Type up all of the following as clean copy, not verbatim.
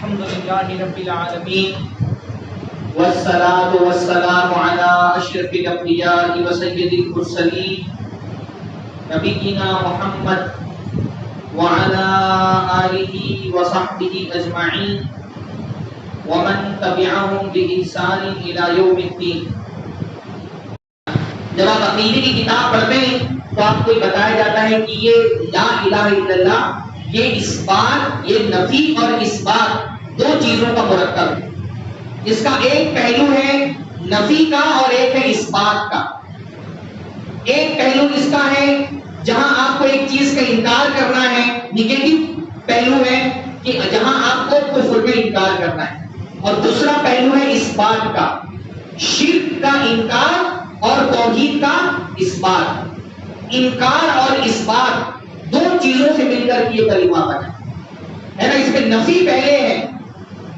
الحمد لله رب العالمين والصلاة والسلام على أشرف الأنبياء وسيد المرسلين نبينا محمد وعلى آله وصحبه أجمعين ومن تبعهم بإحسان إلى يوم الدين. جب آپ عقیدے کی کتاب پڑھتے ہیں تو آپ کو بتایا جاتا ہے کہ یہ لا الہ الا اللہ، یہ اثبات، یہ نفی اور اثبات دو چیزوں کا مرکب ہے. اس کا ایک پہلو ہے نفی کا اور ایک ہے اثبات کا. ایک پہلو اس کا ہے جہاں آپ کو ایک چیز کا انکار کرنا ہے، نیگیٹو پہلو ہے کہ جہاں آپ کو کفر میں انکار کرنا ہے، اور دوسرا پہلو ہے اثبات کا، شرک کا انکار اور توحید کا اثبات. انکار اور اثبات دو چیزوں سے مل کر یہ کلمہ بنا ہے نا. اس میں نفی پہلے ہے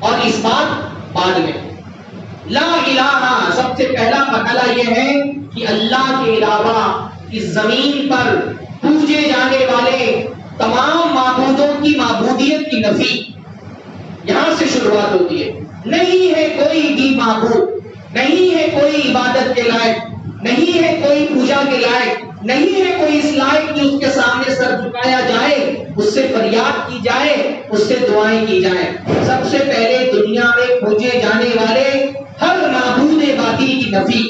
اور اثبات بعد میں. لا الہ، سب سے پہلا مرحلہ یہ ہے کہ اللہ کے علاوہ اس زمین پر پوجے جانے والے تمام معبودوں کی معبودیت کی نفی. یہاں سے شروعات ہوتی ہے. نہیں ہے کوئی بھی معبود، نہیں ہے کوئی عبادت کے لائق، نہیں ہے کوئی پوجا کے لائق، نہیں ہے کوئی اس لائق کہ اس کے سامنے سر جھکایا جائے، اس سے فریاد کی جائے، اس سے دعائیں کی جائیں. سب سے پہلے دنیا میں پوجے جانے والے ہر معبود باطل کی نفی،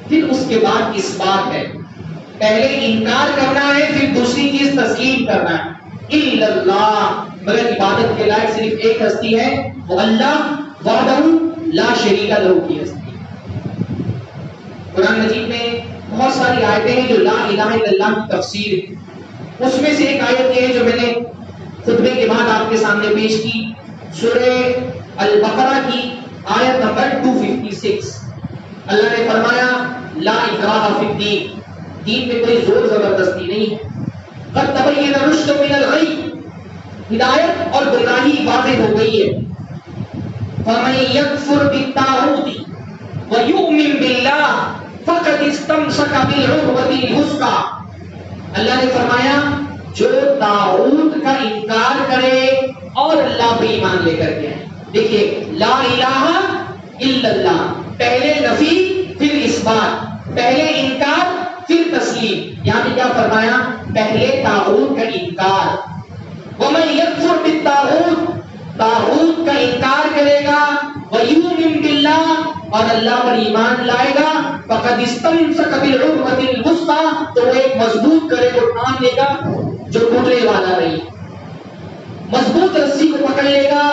پھر اس کے بعد اثبات ہے. پہلے انکار کرنا ہے، پھر دوسری چیز تسلیم کرنا ہے. الا اللہ، مگر عبادت کے لائق صرف ایک ہستی ہے، وہ اللہ وحدہ لا شریک لہ کی ہستی. قرآن مجید میں بہت ساری آیتیں ہیں جو لا الہ الا اللہ کی تفسیر ہے. اس میں سے ایک آیت یہ ہے جو میں نے خطبے کے بعد آپ کے سامنے پیش کی، سورہ البقرہ کی آیت نمبر 256. اللہ نے فرمایا لا اکراہ فی الدین، دین میں کوئی زور زبردستی نہیں ہے. قد تبین الرشد من الغی، ہدایت اور گمراہی واضح ہو گئی ہے. فمن یکفر بالطاغوت ویؤمن باللہ فقد استمسک بالعروۃ الوثقی. اللہ نے فرمایا جو طاغوت کا انکار کرے اور اللہ پہ ایمان لے کر کے آئے. دیکھیے لا الہ الا اللہ، پہلے نفی پھر اثبات، پہلے انکار پھر تسلیم. یہاں پہ کیا فرمایا؟ پہلے طاغوت کا انکار. ومن یکفر بالطاغوت، طاغوت کا انکار کرے گا، ویؤمن باللہ، اور اللہ پر ایمان لائے گا، فقد استمسک بالعروۃ الوثقی، تو وہ ایک مضبوط کرے کو تھام لے گا جو ٹوٹنے والا نہیں. مضبوط رسی کو پکڑ لے گا،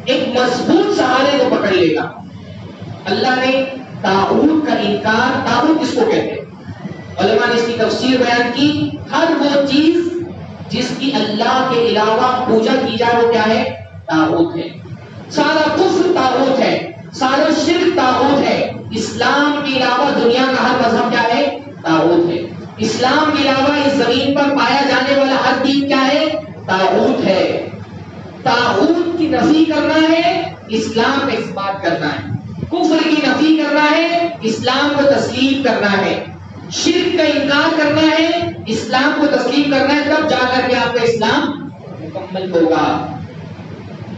ایک مضبوط سہارے کو پکڑ لے گا. اللہ نے طاغوت کا انکار، طاغوت کس کو کہتے ہیں؟ علماء نے اس کی تفسیر بیان کی، ہر وہ چیز جس کی اللہ کے علاوہ پوجا کی جائے وہ کیا ہے؟ طاغوت ہے. سارا کفر طاغوت ہے، سارا شرک طاغوت ہے. اسلام کے علاوہ دنیا کا ہر مذہب کیا ہے؟ طاغوت ہے. اسلام کے علاوہ اس زمین پر پایا جانے والا ہر دین کیا ہے؟ طاغوت ہے. طاغوت کی نفی کرنا ہے، اسلام کا اثبات کرنا ہے. کفر کی نفی کرنا ہے، اسلام کو تسلیم کرنا ہے. شرک کا انکار کرنا ہے، اسلام کو تسلیم کرنا ہے، تب جا کر کے آپ کا اسلام مکمل ہوگا.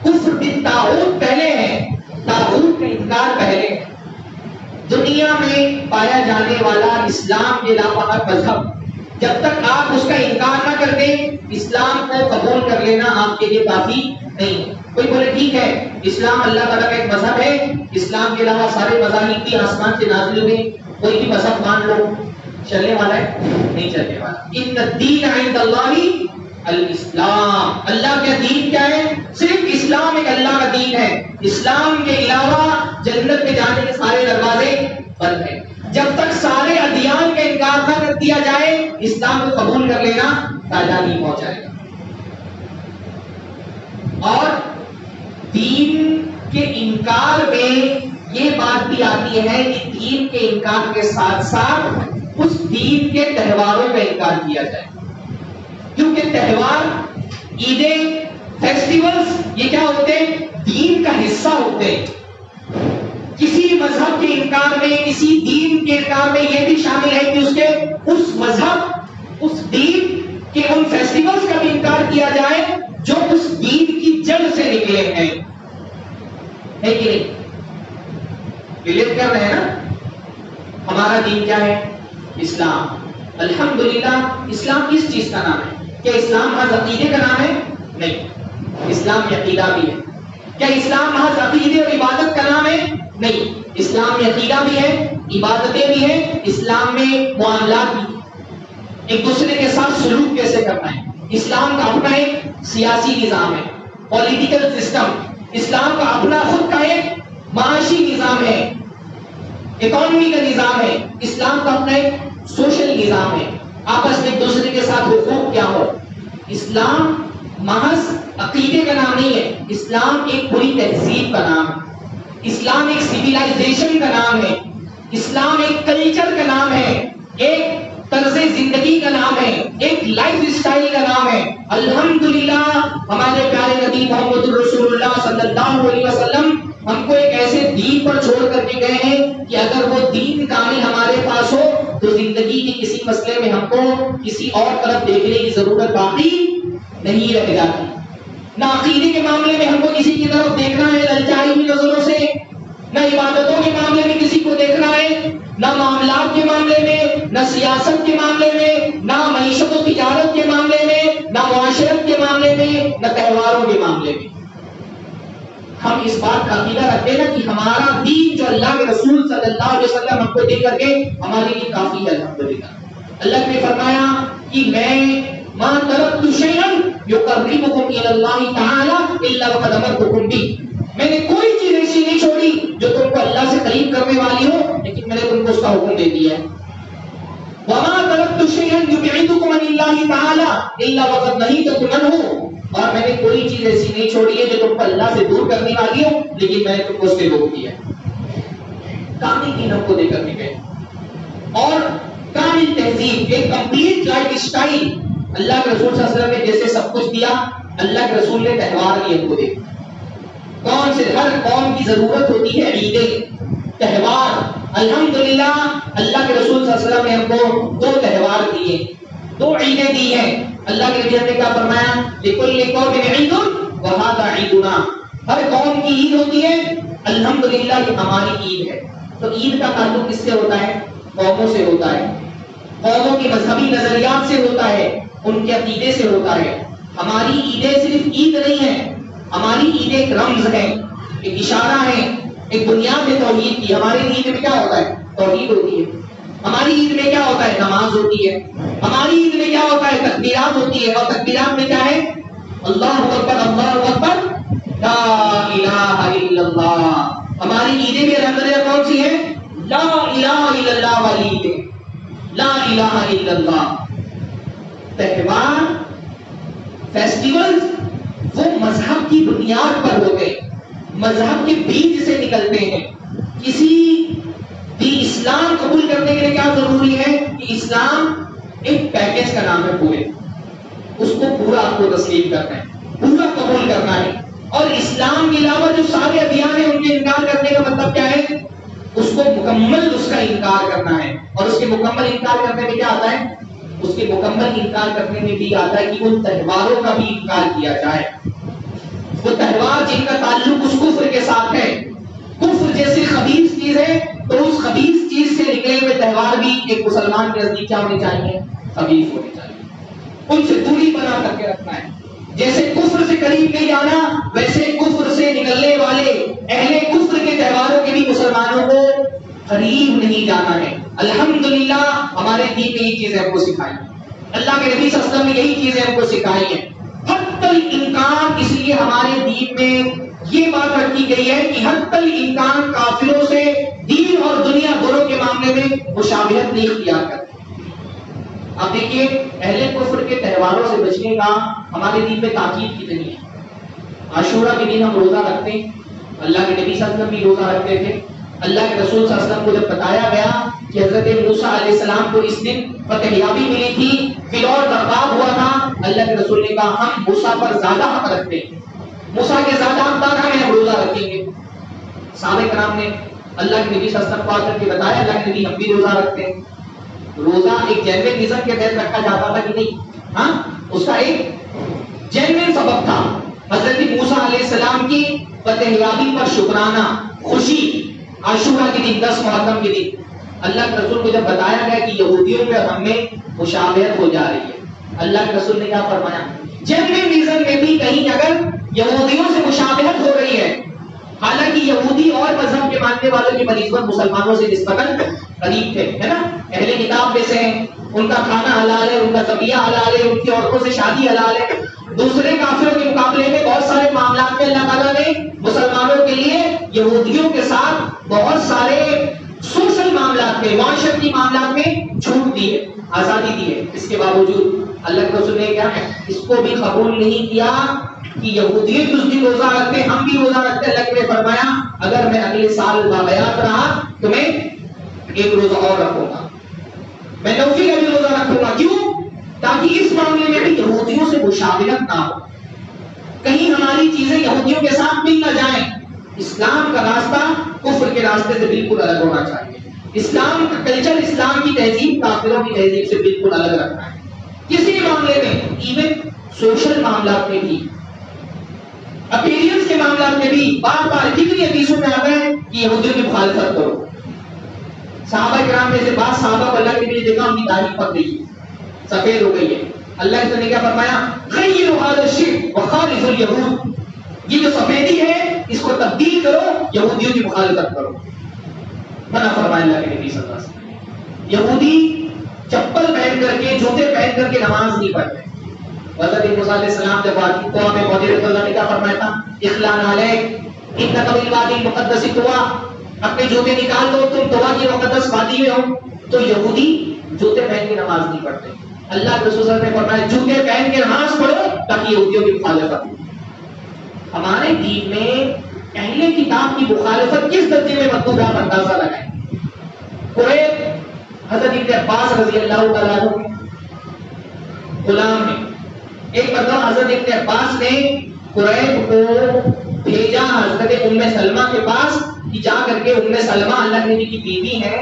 کفر بالطاغوت پہلے ہے، طاغوت کا انکار پہلے ہے. دنیا میں پایا جانے والا اسلام کے علاوہ ہر مذہب، جب تک آپ اس کا انکار نہ کر دیں، اسلام کو قبول کر لینا آپ کے لیے کافی نہیں. کوئی بولے ٹھیک ہے اسلام اللہ تعالیٰ کا ایک مذہب ہے، اسلام کے علاوہ سارے مذاہب بھی آسمان سے نازل ہوئے، کوئی بھی مذہب مان لو، چلنے والا ہے؟ نہیں چلنے والا. ان الدین عند اللہ الاسلام، اللہ کا دین کیا ہے؟ صرف اسلام ایک اللہ کا دین ہے. اسلام کے علاوہ جنت میں جانے کے سارے دروازے بند ہیں. جب تک سارے ادیان کا انکار نہ کر دیا جائے، اسلام کو قبول کر لینا فائدہ نہیں پہنچائے گا. اور دین کے انکار میں یہ بات بھی آتی ہے کہ دین کے انکار کے ساتھ ساتھ اس دین کے تہواروں کا انکار کیا جائے. کیونکہ تہوار، عیدیں، فیسٹیولز یہ کیا ہوتے ہیں؟ دین کا حصہ ہوتے ہیں. کسی مذہب کے انکار میں، کسی دین کے انکار میں یہ بھی شامل ہے کہ اس کے اس مذہب، اس دین کے ان فیسٹیولز کا بھی انکار کیا جائے جو اس دین کی جڑ سے نکلے ہیں. ہے کہ نہیں؟ ریلیٹ کر رہے ہیں نا؟ ہمارا دین کیا ہے؟ اسلام. الحمدللہ. اسلام کس چیز کا نام ہے؟ کیا اسلام محض عقیدے کا نام ہے؟ نہیں. اسلام عقیدہ بھی ہے. کیا اسلام محض عقیدے اور عبادت کا نام ہے؟ نہیں. اسلام میں عقیدہ بھی ہے، عبادتیں بھی ہیں، اسلام میں معاملات بھی ہیں. ایک دوسرے کے ساتھ سلوک کیسے کرنا ہے. اسلام کا اپنا ایک سیاسی نظام ہے، پولیٹیکل سسٹم. اسلام کا اپنا خود کا ایک معاشی نظام ہے، اکانومی کا نظام ہے. اسلام کا اپنا ایک سوشل نظام ہے. آپس میں ایک دوسرے کے ساتھ حقوق کیا ہو. اسلام محض عقیدے کا نام نہیں ہے، اسلام ایک پوری تہذیب کا نام ہے. اسلام ایک سویلائزیشن کا نام ہے. اسلام ایک کلچر کا نام ہے، ایک طرز زندگی کا نام ہے، ایک لائف اسٹائل کا نام ہے. الحمدللہ ہمارے پیارے نبی محمد رسول اللہ صلی اللہ علیہ وسلم ہم کو ایک ایسے دین پر چھوڑ کر کے گئے ہیں کہ اگر وہ دین کامل ہمارے پاس ہو تو زندگی کے کسی مسئلے میں ہم کو کسی اور طرف دیکھنے کی ضرورت باقی نہیں رہ جاتی. نہ عقیدے کے معاملے میں ہم کو کسی کی طرف دیکھنا ہے للچائی ہوئی نظروں سے، نہ عبادتوں کے معاملے میں کسی کو دیکھنا ہے، نہ معاملات کے معاملے میں، نہ سیاست کے معاملے میں، نہ معیشت و تجارت کے معاملے میں، نہ معاشرت کے معاملے میں، نہ تہواروں کے معاملے میں. ہم اس بات کا عقیدہ رکھتے ہیں کہ ہمارا دین جو اللہ کے رسول صلی اللہ علیہ وسلم ہم کو دے کر کے ہمارے لیے کافی ہے. الحمدللہ اللہ نے فرمایا کہ میں ما ترکت شیئا یقربکم الی اللہ تعالی الا وقد امرتکم بہ. میں نے کوئی چیز ایسی نہیں چھوڑی جو تم کو اللہ سے قریب کرنے والی ہو، لیکن میں نے تم کو اس کا حکم دے دیا ہے. وما ترکت شیئا یبعدکم عن اللہ تعالی الا وقد نہیتکم عنہ. اور میں نے کوئی چیز ایسی نہیں چھوڑی ہے جو تم کو اللہ سے دور کرنے والی ہو، لیکن میں نے تم کو اس سے روک دیا. کامل دین ہم کو دے کر کے گئے اور کامل تہذیب، ایک کمپلیٹ لائف اسٹائل. اللہ کے رسول صلی اللہ علیہ وسلم نے جیسے سب کچھ دیا، اللہ کے رسول نے تہوار بھی ہم کو دے. کون سے ہر قوم کی ضرورت ہوتی ہے عیدیں، تہوار. الحمدللہ اللہ کے رسول صلی اللہ علیہ وسلم نے ہم کو 2 تہوار دیے، 2 عیدیں دی ہیں. اللہ کے نبی نے کیا فرمایا؟ لِكُلِّ قَوْمٍ عِيدٌ وَهَذَا عِيدُنَا. ہر قوم کی عید ہوتی ہے، الحمدللہ یہ ہماری عید ہے. تو عید کا تعلق کس سے ہوتا ہے؟ قوموں سے ہوتا ہے، قوموں کے مذہبی نظریات سے ہوتا ہے، ان کے عقیدے سے ہوتا ہے. ہماری عیدیں صرف عید نہیں ہے، ہماری عید ایک رمز ہے، ایک اشارہ ہے، ایک بنیاد ہے توحید کی. ہماری عید میں کیا ہوتا ہے؟ توحید ہوتی ہے. ہماری عید میں کیا ہوتا ہے؟ نماز ہوتی ہے. ہماری عید میں کیا ہوتا ہے؟ تکبیرات ہوتی ہے. اور تکبیرات میں کیا ہے؟ اللہ اکبر، اللہ اکبر، لا الہ الا اللہ. ہماری عیدیں بھی الحمدللہ کون سی ہیں؟ لا الہ الا اللہ والی عیدیں، لا الہ الا اللہ. تہوار، فیسٹیولز وہ مذہب کی بنیاد پر ہوتے ہیں، مذہب کے بیج سے نکلتے ہیں. کسی بھی اسلام قبول کرنے کے لیے کیا ضروری ہے کہ اسلام ایک پیکج کا نام ہے، پورے اس کو پورا آپ کو تسلیم کرنا ہے، پورا قبول کرنا ہے. اور اسلام کے علاوہ جو سارے ادیان ہیں ان کے انکار کرنے کا مطلب کیا ہے؟ اس کو مکمل اس کا انکار کرنا ہے. اور اس کے مکمل انکار کرنے میں کیا آتا ہے؟ اس کے مکمل انکار کرنے میں بھی آتا ہے کہ ان تہواروں کا بھی انکار کیا جائے. وہ تہوار جن کا تعلق اس کفر کے ساتھ ہے، کفر جیسی خبیث چیز ہے، تو اس خبیث چیز سے نکلے ہوئے تہوار بھی ایک مسلمان کے نزدیک کیا ہونے چاہیے؟ خبیث ہونے چاہیے. ان سے دوری بنا کر کے رکھنا ہے. جیسے کفر سے قریب نہیں جانا، ویسے کفر سے نکلنے والے اہل کفر کے تہواروں کے بھی مسلمانوں کو قریب نہیں جانا ہے. الحمدللہ ہمارے دین میں یہی چیزیں ہم کو سکھائی ہیں، اللہ کے نبی صلی اللہ علیہ وسلم نے یہی چیزیں ہم کو سکھائی ہیں. حتی الامکان اس لیے ہمارے دین میں یہ بات رکھی گئی ہے کہ حتی الامکان کافروں سے دین اور دنیا دونوں کے معاملے میں مشابہت نہیں اختیار کرتے. اب دیکھیے اہل کفر کے تہواروں سے بچنے کا ہمارے دین میں تاکید کتنی ہے. عاشورہ کے دن ہم روزہ رکھتے ہیں، اللہ کے نبی صلی اللہ علیہ وسلم بھی روزہ رکھتے تھے. اللہ کے رسول صلی اللہ علیہ وسلم کو جب بتایا گیا کہ حضرت موسیٰ علیہ السلام کو اس دن فتح یابی ملی تھی، فرعون برباد ہوا تھا، اللہ کے رسول نے کہا ہم موسیٰ پر زیادہ حق رکھتے ہیں، موسیٰ کے زیادہ حقدار ہم روزہ رکھیں گے. صحابہ کرام نے اللہ کے نبی صلی اللہ علیہ وسلم کو آ کر کے بتایا، اللہ کے نبی ہم بھی روزہ رکھتے ہیں. روزہ ایک جینوین ریزن کے تحت رکھا جاتا تھا کہ نہیں؟ ہاں، اس کا ایک جینوین سبب تھا. حضرت موسیٰ علیہ السلام کی فتح یابی پر شکرانہ، خوشی، عاشورہ کے دن، 10 محرم کے دن اللہ کے رسول کو جب بتایا گیا کہ یہودیوں پہ ہم میں مشابہت ہو جا رہی ہے، اللہ کے رسول نے کیا فرمایا؟ جنرل ریزن میں بھی کہیں اگر یہودیوں سے مشابہت ہو رہی ہے، حالانکہ یہودی اور مذہب کے ماننے والوں کی بنسبت مسلمانوں سے نسبتاً قریب تھے، ہے نا، اہل کتاب میں سے ہیں، ان کا کھانا حلال ہے، ان کا ذبیحہ حلال ہے، ان کی عورتوں سے شادی حلال ہے، دوسرے کافروں کے مقابلے میں بہت سارے معاملات میں اللہ تعالیٰ نے مسلمانوں کے لیے یہودیوں کے ساتھ بہت سارے سوشل معاملات میں، معاشرتی معاملات میں چھوٹ دی ہے، آزادی دی ہے۔ اس کے باوجود اللہ کے رسول نے کیا اس کو بھی قبول نہیں کیا کہ یہودی اس دن روزہ رکھتے، ہم بھی روزہ رکھتے۔ اللہ نے فرمایا اگر میں اگلے سال باحیات رہا تو میں ایک روزہ اور رکھوں گا، میں نوفل کا بھی روزہ رکھوں گا۔ کیوں؟ تاکہ اس معاملے میں بھی یہودیوں سے مشابہت نہ ہو، کہیں ہماری چیزیں یہودیوں کے ساتھ مل نہ جائیں۔ اسلام کا راستہ کفر کے راستے سے بالکل الگ ہونا چاہیے، اسلام کا کلچر، اسلام کی تہذیب کافروں کی تہذیب سے بالکل الگ رکھنا ہے کسی معاملے میں، ایون سوشل معاملات میں بھی، اپیرنس کے معاملات میں بھی بار بار کتنی حدیثوں میں آتا ہے کہ یہودیوں کی مخالفت کرو۔ صحابہ کرام میں سے بعض صحابہ کو اللہ کے لیے دیکھا ان کی داڑھی پک گئی ہے، سفید ہو گئی ہے، اللہ نے کیا فرمایا؟ غیروا ھذا الشرک وخالفوا اليہود، یہ جو سفیدی ہے اس کو تبدیل کرو، یہودیوں کی مخالفت کرو، منع فرمایا اللہ کے نبی صلی اللہ علیہ وسلم۔ یہودی چپل پہن کر کے، جوتے پہن کر کے نماز نہیں پڑھتے۔ حضرت موسیٰ علیہ السلام جب وادی طوا میں پہنچے تو اللہ نے کیا فرمایا تھا؟ اخلا نعلیک انک بالوادی المقدس طوا، اپنے جوتے نکال دو، تم طوا کی مقدس وادی میں ہو۔ تو یہودی جوتے پہن کے نماز نہیں پڑھتے، اللہ کے رسول صلی اللہ علیہ وسلم نے فرمایا جوتے پہن کے نماز پڑھو تاکہ یہودیوں کی مخالفت ہو۔ ہمارے دین میں اہل کتاب کی مخالفت کس درجے میں مطلوب ہے آپ اندازہ لگائیں۔ قریب حضرت ابن عباس رضی اللہ تعالیٰ عنہ غلام نے، ایک مرتبہ حضرت ابن عباس نے قریب کو بھیجا حضرت ام سلمہ کے پاس کہ جا کر کے ام سلمہ اللہ کے نبی کی بیوی ہے،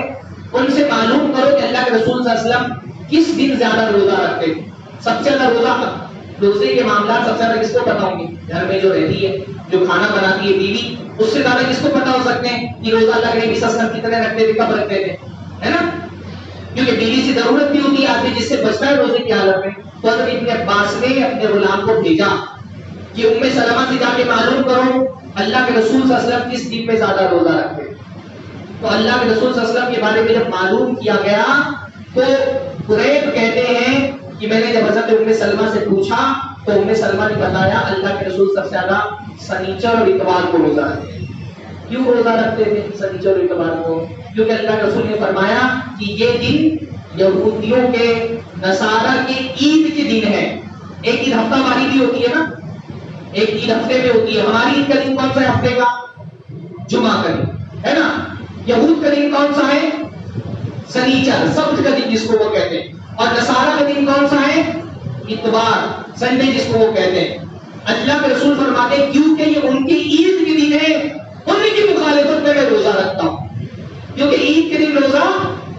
ان سے معلوم کرو کہ اللہ کے رسول صلی اللہ علیہ وسلم کس دن زیادہ روزہ رکھتے ہیں، سب سے زیادہ روزے کے معاملات سب سے زیادہ کس کو پتا ہوں گے؟ گھر میں جو رہتی ہے، جو کھانا بناتی ہے بیوی، اس سے زیادہ کس کو پتا ہو سکتے ہیں کہ روزہ اللہ کے نبی صلی اللہ علیہ وسلم کتنے رکھتے تھے، کب رکھتے تھے، ہے نا؟ کیونکہ بیوی سے ضرورت بھی ہوتی ہے آدمی جس سے بچتا ہے روزے کی حالت میں۔ تو حضرت ابن عباس نے اپنے غلام کو بھیجا کہ ام سلمہ سے جا کے معلوم کرو اللہ کے رسول صلی اللہ علیہ وسلم کس دن میں زیادہ روزہ رکھتے ہیں۔ تو اللہ کے رسول صلی اللہ علیہ وسلم کے بارے میں جب معلوم کیا گیا تو قریب کہتے ہیں کہ میں نے جب حضرت ام سلمہ سے پوچھا تو ام سلمہ نے بتایا اللہ کے رسول سب سے زیادہ سنیچر اور اتوار کو روزہ رکھتے ہیں۔ کیوں روزہ رکھتے تھے سنیچر اور اتوار کو؟ کیونکہ اللہ کے رسول نے فرمایا کہ یہ دن یہودیوں کے، نصارہ کے عید کے دن ہے۔ ایک عید ہفتہ واری بھی ہوتی ہے نا، ایک عید ہفتے میں ہوتی ہے، ہماری عید کا دن کون سا ہے ہفتے کا؟ جمعہ کا دن ہے نا۔ یہود کا دن کون سا ہے؟ سنیچر، سبت کا دن جس کو وہ کہتے ہیں، اور نصارہ کا دن کون سا ہے؟ اتوار، سنڈے جس کو وہ کہتے ہیں۔ اللہ کے رسول فرماتے ہیں کیونکہ یہ ان کی عید کے دن ہے، ان کی مخالفت میں روزہ رکھتا ہوں، کیونکہ عید کے دن روزہ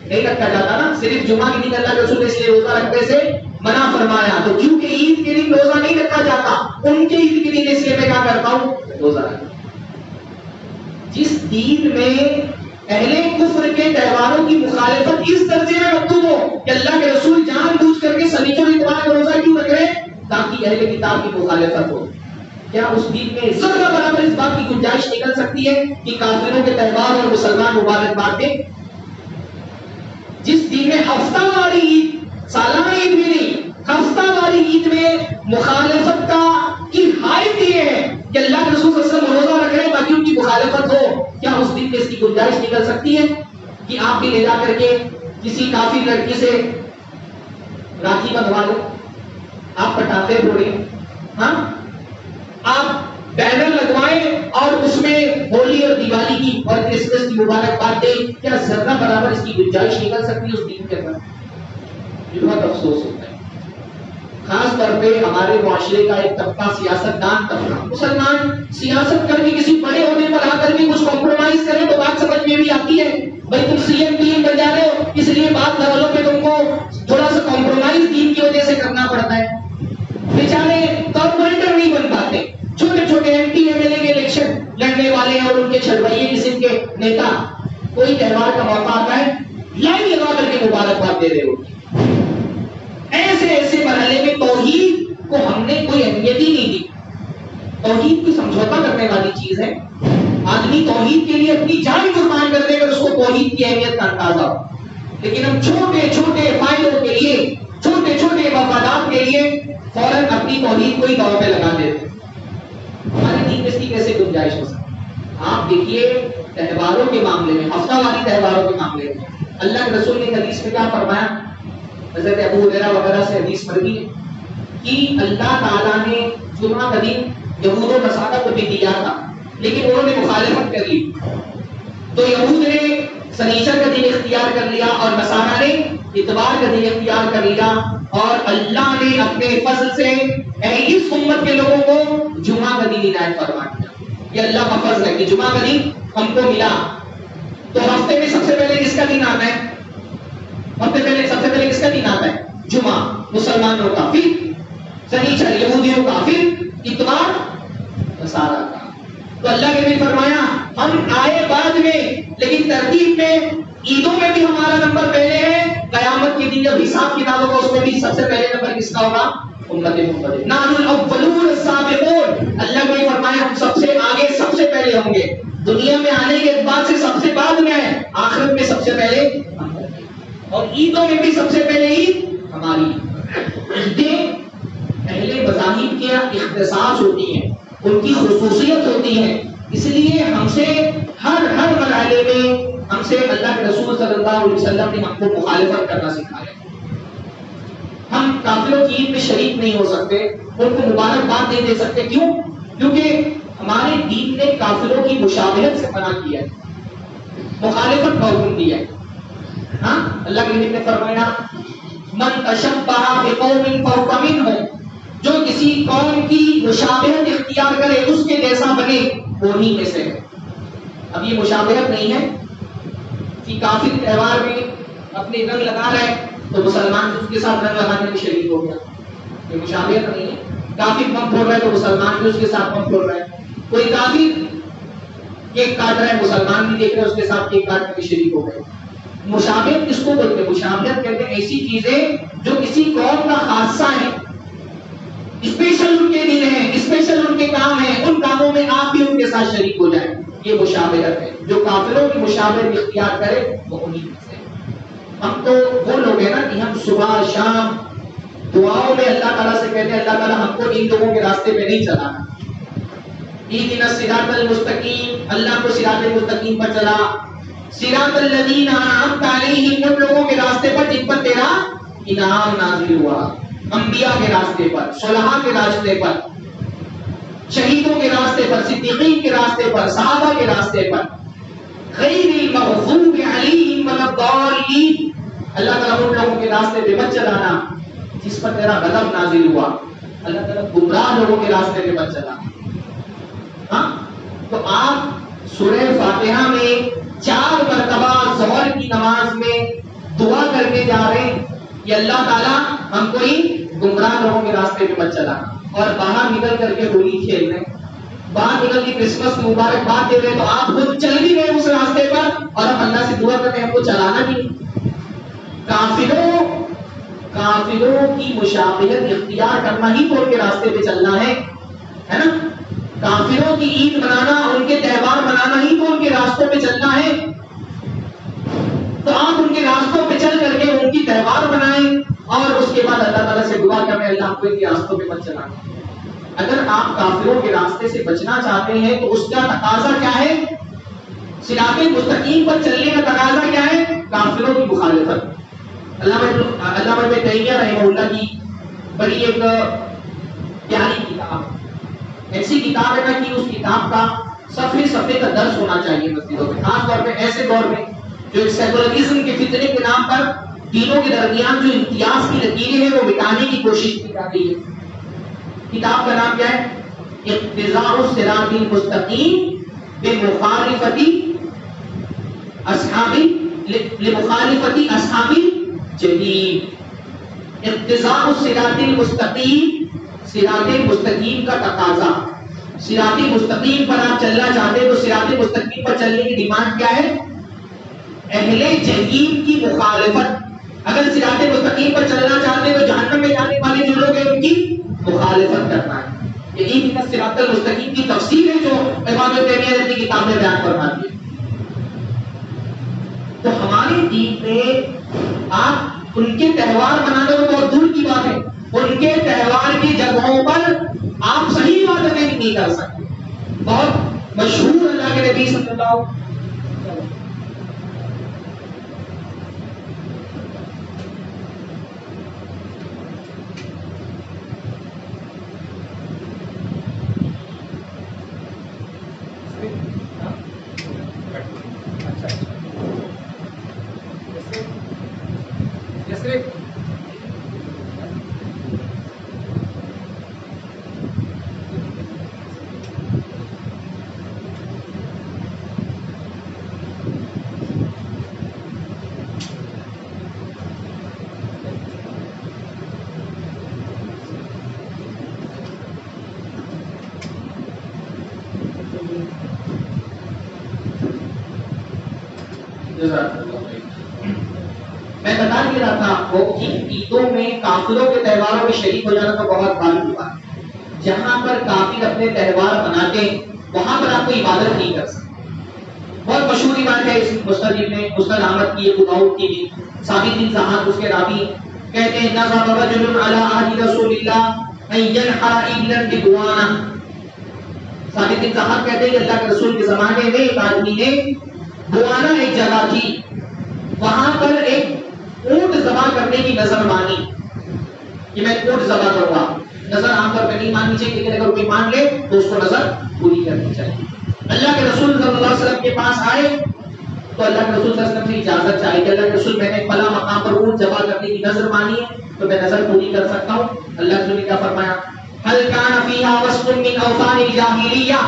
نہیں رکھا جاتا نا، صرف جمعہ کے دن اللہ کے رسول نے اس لیے روزہ رکھنے سے منع فرمایا۔ تو کیونکہ عید کے دن روزہ نہیں رکھا جاتا، ان کے عید کے دن اس لیے میں کیا کرتا ہوں؟ روزہ رکھتا ہوں۔ جس دین میں اہل کفر کے تہواروں کی مخالفت اس درجے میں مطلوب ہو کہ اللہ کے رسول جان بوجھ کر کے سنیچر اور اتوار کا روزہ کیوں رکھ رہے ہیں؟ تاکہ اہل کتاب کی مخالفت ہو۔ کیا اس دین میں ذرہ برابر اس بات کی گنجائش نکل سکتی ہے کہ کافروں کے تہوار اور مسلمان مبارکباد دیں؟ جس دین میں ہفتہ واری عید، سالانہ عید بھی نہیں، ہفتہ واری عید میں مخالفت کا کی حالت یہ ہے کہ اللہ کے رسول صلی اللہ علیہ وسلم روزہ رکھ رہے ہیں تاکہ ان کی مخالفت ہو، کیا اس دن میں اس کی گنجائش نکل سکتی ہے کہ آپ بھی لے جا کر کے کسی کافر لڑکی سے راکھی بندھوا لیں، آپ پٹاخے پھوڑیں، ہاں آپ بینر لگوائیں اور اس میں ہولی اور دیوالی کی اور کرسمس کی مبارکباد دیں، کیا ذرہ برابر اس کی گنجائش نکل سکتی ہے اس دین کے اندر؟ یہ بہت افسوس ہوتا ہے، خاص طور پہ ہمارے معاشرے کا ایک طبقہ، سیاست دان طبقہ، مسلمان سیاست کر کے کسی بڑے عہدے پر آ کر بھی کچھ کمپرومائز کریں تو بات سمجھ میں بھی آتی ہے، بھائی تم سی ایم ٹی ایم بن جا رہے ہو اس لیے بات لیولوں پہ تم کو تھوڑا سا کمپرومائز دین کی وجہ سے کرنا پڑتا ہے۔ بیچارے کارپوریٹر نہیں بن پاتے، چھوٹے چھوٹے M P M L A کے الیکشن والے اور ان کے چھڑوئیے قسم کے نیتا کوئی تہوار کا موقع آتا ہے لائن لگا کر کے مبارکباد دے رہے ہو. ایسے ایسے مرحلے میں توحید کو ہم نے کوئی اہمیت ہی نہیں دی. توحید کی سمجھوتا کرنے والی چیز ہے. آدمی توحید کے لیے اپنی جان قربان کر دے کر اس کو توحید کی اہمیت کا اندازہ ہو. لیکن ہم چھوٹے چھوٹے فائدوں کے لیے, چھوٹے چھوٹے مفادات کے لیے فوراً اپنی توحید کو ہی داؤ پہ لگا دیتے. ہمارے دین میں اس کی کیسے گنجائش ہو سکتی؟ آپ دیکھیے تہواروں کے معاملے میں, ہفتہ واری تہواروں کے معاملے میں اللہ کے رسول نے حدیث میں کیا فرمایا؟ حضرت ابو ہریرہ وغیرہ سے حدیث مروی ہے کہ اللہ تعالیٰ نے جمعہ کا دن یہود و نصارہ کو بھی دیا تھا, لیکن انہوں نے مخالفت کر لی. تو یہود نے سنیچر کا دن اختیار کر لیا اور نصارہ نے اتوار کا دن اختیار کر لیا, اور اللہ نے اپنے فضل سے اس امت کے لوگوں کو جمعہ کا دن عنایت فرما دیا. یہ اللہ کا فضل ہے کہ جمعہ کا دن ہم کو ملا. تو ہفتے میں سب سے پہلے کس کا دن آتا ہے؟ سب سے پہلے کس کا دن آتا ہے؟ جمعہ مسلمانوں کا, پھر سنیچر یہودیوں کا, پھر اتوار نصارہ کا. تو اللہ نے بھی فرمایا ہم آئے بعد میں, لیکن ترتیب میں عیدوں میں بھی ہمارا نمبر پہلے ہے. قیامت کے دن جب حساب کتاب ہوگا اس میں بھی سب سے پہلے نمبر کس کا ہوگا؟ امت محمد. نحن الاولون السابقون. اللہ نے فرمایا ہم سب سے آگے, سب سے پہلے ہوں گے. دنیا میں آنے کے بعد سے سب سے بعد میں ہے, آخرت میں سب سے پہلے ہم ہوں گے. اور عیدوں میں بھی سب سے پہلے عید ہماری. عیدیں پہلے مذاہب کے اختصاص ہوتی ہیں, ان کی خصوصیت ہوتی ہے, اس لیے ہم سے ہر مرحلے میں ہم سے اللہ کے رسول صلی اللہ علیہ وسلم نے ہم کو مخالفت کرنا سکھایا. ہم کافروں کی عید میں شریک نہیں ہو سکتے, ان کو مبارکباد نہیں دے سکتے. کیوں؟ کیونکہ ہمارے دین نے کافروں کی مشابہت سے منع کیا ہے, مخالفت کا حکم دیا ہے. ہاں, اللہ کے نبی نے فرمایا من تشبہ بقوم فهو منهم. جو کسی قوم کی مشابہت اختیار کرے اس کے جیسا بنے وہ ہی میں سے ہے. اب یہ مشابہت نہیں ہے کہ کافر تہوار میں اپنے رنگ لگا رہے تو مسلمان اس کے ساتھ رنگ لگانے میں شریک ہو گیا. یہ مشابہت نہیں ہے. کافر بم پھوڑ رہا ہے تو مسلمان بھی اس کے ساتھ بم پھوڑ رہا ہے. کوئی کافر کیک کاٹ رہا ہے, مسلمان بھی دیکھ رہے ہیں اس کے ساتھ کیک کاٹنے میں شریک ہو گئے. مشابہت کس کو بولتے ہیں؟ مشابہت کہتے ہیں ایسی چیزیں جو کسی قوم کا خاصہ ہے, اسپیشل ان کے دن ہیں, اسپیشل ان کے کام ہیں, ان کاموں میں آپ بھی ان کے ساتھ شریک ہو جائیں. یہ مشابہت ہے. جو کافروں کی مشابہت اختیار کرے وہ انہی میں سے. ہم تو وہ لوگ ہیں نا کہ ہم صبح شام دعاؤں میں اللہ تعالیٰ سے کہتے ہیں اللہ تعالیٰ ہم کو ان لوگوں کے راستے پہ نہیں چلانا. اہدنا الصراط المستقیم, اللہ کو صراط المستقیم پر چلا. صراط الذین انعمت علیہم, ان لوگوں کے راستے پر جن پر تیرا انعام نازل ہوا. انبیاء کے راستے پر, صلحاء کے راستے پر, شہیدوں کے راستے پر, صدیقین کے راستے پر, صحابہ کے راستے پر. غیر المغضوب علیہم ولا الضالین, اللہ تعالیٰ ان لوگوں کے راستے پہ مت چلانا جس پر تیرا غضب نازل ہوا. اللہ تعالیٰ گمراہ لوگوں کے راستے پہ مت چلانا. ہاں, تو آپ سورہ فاتحہ میں 4 مرتبہ ظہر کی نماز میں دعا کرنے جا رہے ہیں کہ اللہ تعالیٰ ہم کو ہی گمراہ لوگوں کے راستے پہ مت چلانا. اور باہر نکل کر کے ہولی کھیل رہے, باہر نکل کے کرسمس کی مبارکباد دے رہے, تو آپ خود چل بھی گئے اس راستے پر اور ہم اللہ سے دعا کرتے ہیں ہم کو چلانا بھی نہیں. کافروں کی مشابہت اختیار کرنا ہی تو ان کے راستے پہ چلنا ہے نا. کافروں کی عید منانا, ان کے تہوار منانا ہی تو ان کے راستوں پہ چلنا ہے. تو آپ ان کے راستوں پہ چل کر کے ان کی تہوار منائیں اور اس کے بعد اللہ تعالیٰ سے دعا کریں اللہ کو ان کے راستوں پہ مت چلانا. اگر آپ کافروں کے راستے سے بچنا چاہتے ہیں تو اس کا تقاضا کیا ہے؟ صراط مستقیم پر چلنے کا تقاضا کیا ہے؟ کافروں کی مخالفت. علامہ ابن تیمیہ رحمہ اللہ کی بڑی ایک پیاری کتاب, ایسی کتاب ہے نا کہ اس کتاب کا صفحے کا درس ہونا چاہیے مسجدوں میں, خاص طور پہ ایسے دور میں جو ایک سیکولرزم کے فتنے کے نام پر دینوں کے درمیان جو امتیاز کی لکیریں ہیں وہ مٹانے کی کوشش کی جا رہی ہے. کتاب کا نام کیا ہے؟ اقتضاء الصراط المستقیم بمخالفت اصحاب الجحیم. اقتضاء الصراط المستقیم, صراط مستقیم کا تقاضا, صراط مستقیم پر آپ چلنا چاہتے ہیں تو صراط مستقیم پر چلنے کی ڈیمانڈ کیا ہے؟ اہل جحیم کی مخالفت. اگر صراط مستقیم پر چلنا چاہتے ہیں تو جہنم میں جانے والے جو لوگ ہیں ان کی مخالفت کرنا ہے. یہی صراط المستقیم کی تفسیر ہے جو امام ابن تیمیہ نے اپنی کتاب میں بیان فرما دی. تو ہمارے دین میں آپ ان کے تہوار منانے کو بہت دور کی بات ہے. ان کے تہوار کی جگہوں پر آپ صحیح عبادتیں نہیں کر سکتے. بہت مشہور اللہ کے نبی صلی اللہ علیہ وسلم میں بتا دے رہا تھا آپ کو کہ عیدوں میں کافروں کے تہواروں میں شریک ہو جانا تو بہت بڑی بات ہے. جہاں پر کافر اپنے تہوار مناتے ہیں وہاں پر آپ کو عبادت نہیں کر سکتے. بہت مشہور بات ہے اس مستدرک میں مسند احمد کی ابو داؤد کی بھی ثابت بن ضحاک اس کے راوی کہتے ہیں نظر رجل علی عهد رسول اللہ ان ينحر ابنا بدوانا. ثابت بن ضحاک کہتے ہیں کہ اللہ کے رسول کے زمانے میں ایک آدمی نے بوانا ایک جگہ تھی وہاں پر ایک اونٹ ذبح کرنے کی نظر مانی کہ میں اونٹ ذبح کروں گا. نظر عام طور پر نہیں ماننی چاہیے لیکن اگر کوئی مان لے تو اس کو نظر پوری کرنی چاہیے. اللہ کے رسول صلی اللہ علیہ وسلم کے پاس آئے تو اللہ کے رسول صلی اللہ علیہ وسلم سے اجازت چاہی کہ اللہ کے رسول میں نے فلاں مقام پر اونٹ ذبح کرنے کی نظر مانی ہے تو میں نظر پوری کر سکتا ہوں. اللہ کے رسول نے کیا فرمایا؟ هل كان فيها وصف من اوثان الجاهليه.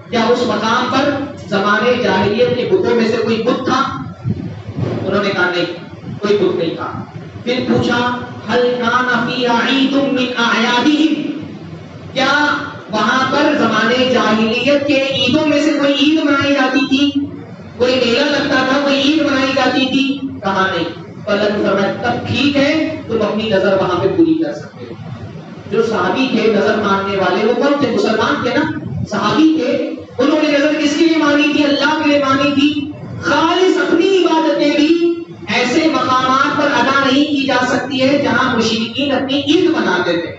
کیا اس مقام پر زمانے جاہلیت کے بتوں میں سے کوئی بت تھا؟ انہوں نے کہا نہیں کوئی بت نہیں تھا. پھر پوچھا هل كان فيها عيد من اعيادهم. کیا وہاں پر زمانے جاہلیت کے عیدوں میں سے کوئی عید منائی جاتی تھی؟ کوئی میلہ لگتا تھا کوئی عید منائی جاتی تھی؟ کہا نہیں. تو اللہ نے فرمایا تب ٹھیک ہے تم اپنی نظر وہاں پہ پوری کر سکتے ہو. جو صحابی تھے نظر ماننے والے وہ کون تھے؟ مسلمان تھے نا, صحابی تھے. انہوں نے نظر کس کے لیے مانی تھی؟ اللہ کے لیے مانی تھی. خالص اپنی عبادتیں بھی ایسے مقامات پر ادا نہیں کی جا سکتی ہے جہاں مشرکین اپنی عید مناتے تھے.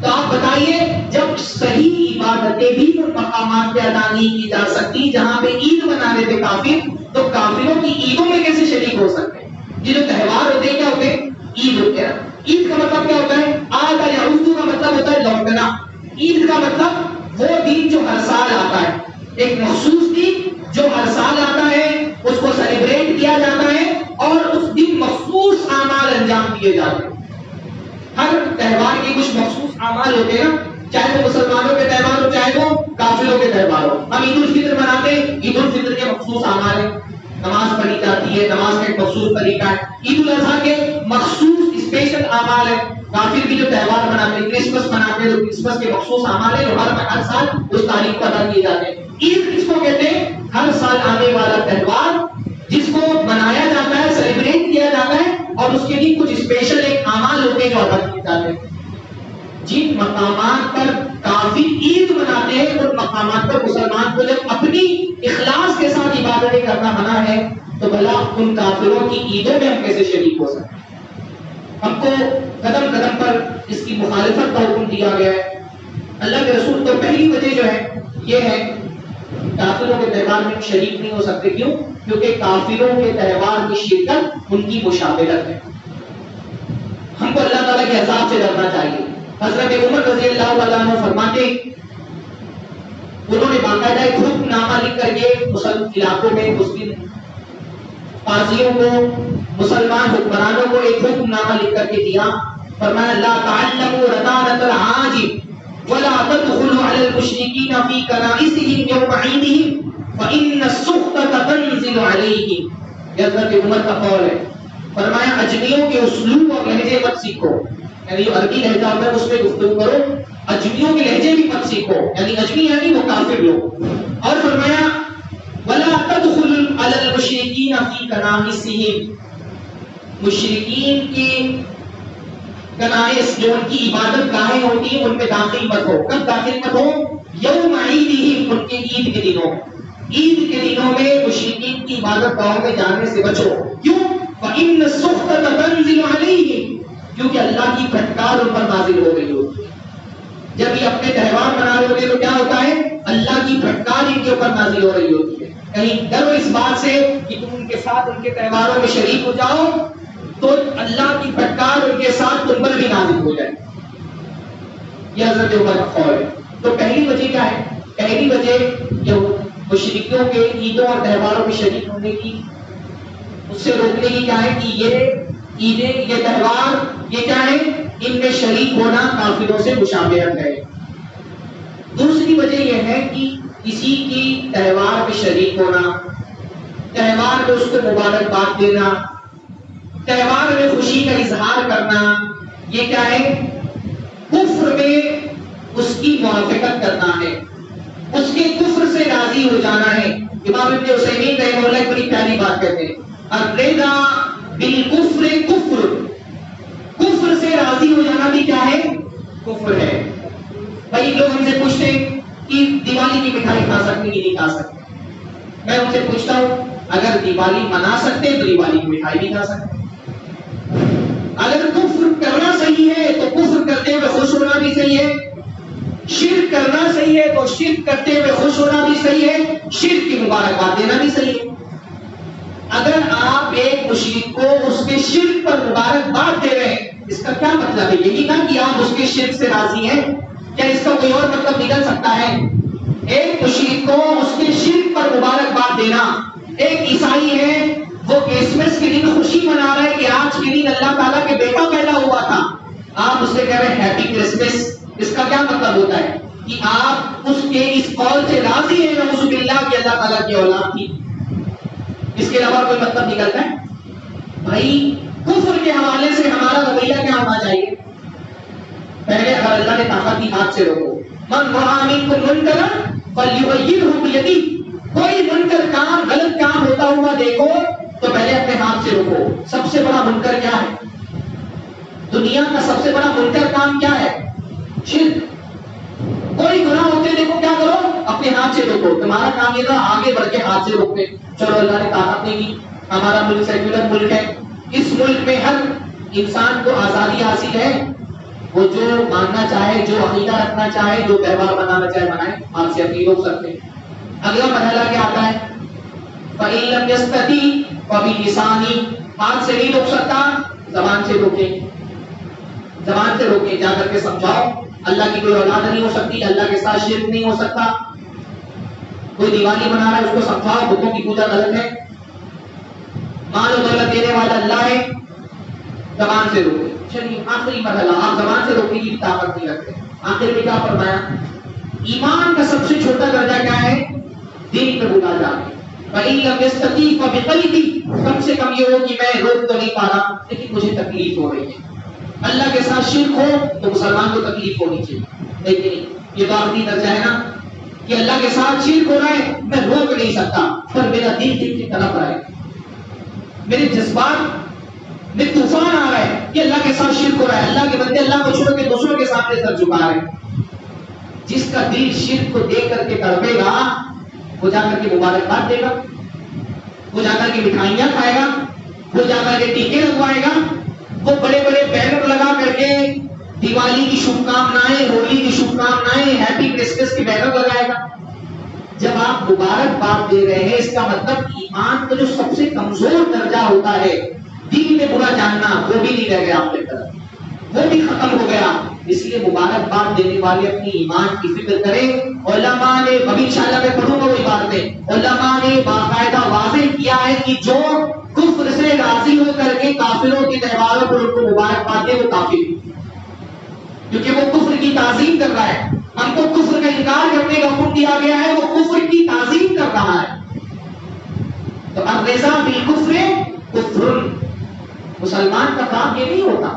تو آپ بتائیے جب صحیح عبادتیں بھی ان مقامات پہ ادا نہیں کی جا سکتی جہاں پہ عید منانے تھے کافر, تو کافروں کی عیدوں میں کیسے شریک ہو سکتے ہیں؟ یہ جو تہوار ہوتے ہیں کیا ہوتے ہیں؟ عید ہوتے ہیں. عید کا مطلب کیا ہوتا ہے؟ آتا یا اردو کا مطلب ہوتا ہے لوٹنا. عید کا مطلب وہ دن جو ہر سال آتا ہے, ایک مخصوص دن جو ہر سال آتا ہے, اس کو سیلیبریٹ کیا جاتا ہے اور اس دن مخصوص اعمال انجام دیے جاتے ہیں. ہر تہوار کے کچھ مخصوص اعمال ہوتے ہیں نا, چاہے وہ مسلمانوں کے تہوار ہو چاہے وہ کافروں کے تہوار ہو. ہم عید الفطر مناتے ہیں, عید الفطر کے مخصوص اعمال ہیں, نماز پڑھی جاتی ہے, نماز کا ایک مخصوص طریقہ ہے. عید الاضحیٰ کے مخصوص اسپیشل اعمال ہیں. کافر بھی جو تہوار مناتے ہیں, کرسمس مناتے ہیں, تو کرسمس کے مخصوص اعمال ہیں جو ہر سال اس تاریخ کو ادا کیے جاتے ہیں. عید کس کو کہتے ہیں؟ ہر سال آنے والا تہوار جس کو منایا جاتا ہے, سیلیبریٹ کیا جاتا ہے اور اس کے لیے کچھ اسپیشل ایک اعمال ہوتے ہیں جو ادا کیے جاتے ہیں. جن مقامات پر کافی عید مناتے ہیں ان مقامات پر مسلمان کو جب اپنی اخلاص کے ساتھ عبادتیں کرنا منع ہے تو بھلا ان کافروں کی عیدوں میں ہم کیسے شریک ہو سکتے ہیں؟ ہم کو قدم قدم پر اس کی مخالفت کا حکم دیا گیا ہے. اللہ کے رسول تو پہلی وجہ جو ہے یہ ہے کافروں کے تہوار میں شریک نہیں ہو سکتے. کیوں؟ کیونکہ کافروں کے تہوار میں شرکت ان کی مشابہت ہے. ہم کو اللہ تعالیٰ کے عذاب سے ڈرنا چاہیے. حضرت عمر رضی اللہ عنہ فرماتے انہوں نے باقاعدہ ایک حکم نامہ لکھ کر کے مسلم علاقوں میں مسلم قاضیوں کو, مسلمان حکمرانوں کو ایک حکم نامہ لکھ کر کے دیا. فرمایا لا تعلموا رتانۃ العاجب ولا تدخلوا على المشركين في كنائسهم يوم عيدهم فإن السخطة تنزل عليهم. یہ حضرت عمر کا قول ہے. فرمایا اجمیوں کے اسلوب اور لہجے مت سیکھو, یعنی جو عربی لہجہ ہوتا ہے اس میں گفتگو کرو, اجمیوں کے لہجے بھی مت سیکھو. کو، یعنی اجمی یعنی وہ کافر لوگ. اور فرمایا وَلَا تَدْخُلُ عَلَى الْمُشْرِكِينَ فِي كَنَائِسِهِمْ، مشرکین کی کنائس جو ان کی عبادت گاہیں ہوتی ہیں ان میں داخل مت ہو. کب داخل مت ہو؟ یوم عیدہم، ان کے عید کے دنوں. عید کے دنوں میں مشرکین کی عبادت گاہوں میں جانے سے بچو. کیوں؟ فَإِنَّ السُّخْطَةَ تَنزِلُ عَلَيْهِمْ، کیونکہ اللہ کی پھٹکار ان پر نازل ہو گئی ہوتی ہے. جب یہ اپنے تہوار منا رہے ہوتے تو کیا ہوتا ہے؟ اللہ کی پھٹکار ان کے اوپر نازل ہو رہی ہوتی ہے. کہیں ڈرو اس بات سے کہ تم ان کے ساتھ ان کے تہواروں میں شریک ہو جاؤ تو اللہ کی پھٹکار ان کے ساتھ تم پر بھی نازل ہو جائے. یہ حضرت عمر کا قول ہے. تو پہلی وجہ کیا ہے؟ پہلی وجہ جو مشرکوں کے عیدوں اور تہواروں میں شریک ہونے کی، اس سے روکنے کی کیا ہے کہ یہ عیدیں، یہ تہوار، یہ کیا ہے؟ ان میں شریک ہونا کافروں سے مشابہت ہے. دوسری وجہ یہ ہے کہ کسی کی تہوار میں شریک ہونا، تہوار میں اس کو مبارکباد دینا، تہوار میں خوشی کا اظہار کرنا، یہ کیا ہے؟ کفر میں اس کی موافقت کرنا ہے، اس کے کفر سے راضی ہو جانا ہے. امام ابن عثیمین رحمہ اللہ ایک بڑی پیاری بات کہتے ہیں، الرضا بالکفر کفر، کفر سے راضی ہو جانا بھی کیا ہے؟ کفر ہے. بھائی لوگ ہم سے پوچھتے ہیں کہ دیوالی کی مٹھائی کھا سکتے کہ نہیں کھا سکتے. میں ان سے پوچھتا ہوں اگر دیوالی منا سکتے تو دیوالی کی مٹھائی بھی کھا سکتے. اگر کفر کرنا صحیح ہے تو کفر کرتے ہوئے خوش ہونا بھی صحیح ہے، شرک کرنا صحیح ہے تو شرک کرتے ہوئے خوش ہونا بھی صحیح ہے، شرک کی مبارکباد دینا بھی صحیح ہے. اگر آپ ایک مشرک کو اس کے شرک پر مبارکباد دے رہے ہیں، اس کا کیا مطلب ہے؟ یہی نہ کہ آپ اس کے شرک سے راضی ہیں. کیا اس کا کوئی اور مطلب نکل سکتا ہے؟ ایک مشرک کو اس کے شرک پر مبارکباد دینا. ایک عیسائی ہے وہ کرسمس کے دن خوشی منا رہا ہے کہ آج کے دن اللہ تعالیٰ کے بیٹا پیدا ہوا تھا، آپ اس سے کہہ رہے ہیں ہیپی کرسمس. اس کا کیا مطلب ہوتا ہے کہ آپ اس کے اس قول سے راضی ہیں نعوذ باللہ کہ اللہ تعالیٰ کی اولاد تھی. اس کے علاوہ کوئی مطلب نکلتا ہے؟ بھائی کفر کے حوالے سے ہمارا رویہ کیا ہونا چاہیے؟ پہلے اگر اللہ نے طاقت دی ہاتھ سے روکو. من رأى منکم منکرا فلیغیرہ بیدہ، کوئی منکر کام، غلط کام ہوتا ہوا دیکھو تو پہلے اپنے ہاتھ سے روکو. سب سے بڑا منکر کیا ہے؟ دنیا کا سب سے بڑا منکر کام کیا ہے؟ شرک. کوئی گناہ ہوتے دیکھو کیا کرو؟ اپنے ہاتھ سے روکو. تمہارا کام یہ تھا آگے بڑھ کے ہاتھ سے روکتے. چلو اللہ نے طاقت نہیں دی، ہمارا ملک سیکولر ملک ہے، اس ملک میں ہر انسان کو آزادی حاصل ہے، وہ جو ماننا چاہے، جو عقیدہ رکھنا چاہے، جو تہوار منانا چاہے منائے، آپ سے اپیل روک سکتے ہیں. اگلا مرحلہ کیا آتا ہے؟ فَإِن لَمْ يَسْتَطِعْ فَبِلِسَانِهِ، ہاتھ سے نہیں روک سکتا زبان سے روکیں. زبان سے روکیں، جا کر کے سمجھاؤ اللہ کی کوئی اولاد نہیں ہو سکتی، اللہ کے ساتھ شرک نہیں ہو سکتا. کوئی دیوالی منا رہا ہے اس کو سمجھاؤ بتوں کی پوجا غلط ہے، مال و دولت دینے والا اللہ ہے. زبان سے روکیں. چلیے آخری مرحلہ، آپ زبان سے روکنے کی طاقت نہیں رکھتے. آخر میں کیا فرمایا؟ ایمان کا سب سے چھوٹا درجہ کیا ہے؟ دل میں بھلا جانا. فَإِن لَمْ يَسْتَطِعْ فَبِقَلْبِهِ، کم سے کم یہ ہو کہ میں روک تو نہیں پا رہا لیکن مجھے تکلیف ہو رہی ہے. اللہ کے ساتھ شرک ہو تو مسلمان کو تکلیف ہونی چاہیے، لیکن یہ تو آخری درجہ ہے نا کہ اللہ کے ساتھ شرک ہو رہا ہے، میں روک نہیں سکتا، پر میرا دل کی طرف رہا ہے، میرے جذبات میں طوفان آ رہا ہے کہ اللہ کے ساتھ شرک ہو رہا ہے. اللہ کے بندے اللہ کو چھوڑ کے دوسروں کے سامنے سر جھکا رہے ہیں. جس کا دل شرک کو دیکھ کر کے تڑپے گا وہ جا کر کے مبارکباد دے گا، وہ جا کر کے مٹھائیاں کھائے گا، وہ جا کر کے ٹیکے لگوائے گا، وہ بڑے بڑے بینر لگا کر کے دیوالی کی شبھ کامنائیں، ہولی کی شبھ کامنائیں، ہیپی کرسمس کی بینر لگائے گا. جب آپ مبارکباد دے رہے ہیں اس کا مطلب ایمان کا جو سب سے کمزور درجہ ہوتا ہے دل میں برا جاننا، وہ بھی نہیں رہ گیا آپ کے طرف، وہ بھی ختم ہو گیا. اس لیے مبارکباد دینے والے اپنی ایمان کی فکر کریں. علماء نے، ابھی انشاءاللہ میں پڑھوں گا وہی باتیں، علماء نے باقاعدہ واضح کیا ہے کہ جو کفر سے راضی ہو کر کے کافروں کے تہواروں پر ان کو مبارکباد دے وہ کافر ہے، کیونکہ وہ کفر کی تعظیم کر رہا ہے. ہم کو کفر کا انکار کرنے کا حکم دیا گیا ہے، وہ کفر کی تعظیم کر رہا ہے. تو الرضا بالکفر کفر، مسلمان کا کام یہ نہیں ہوتا.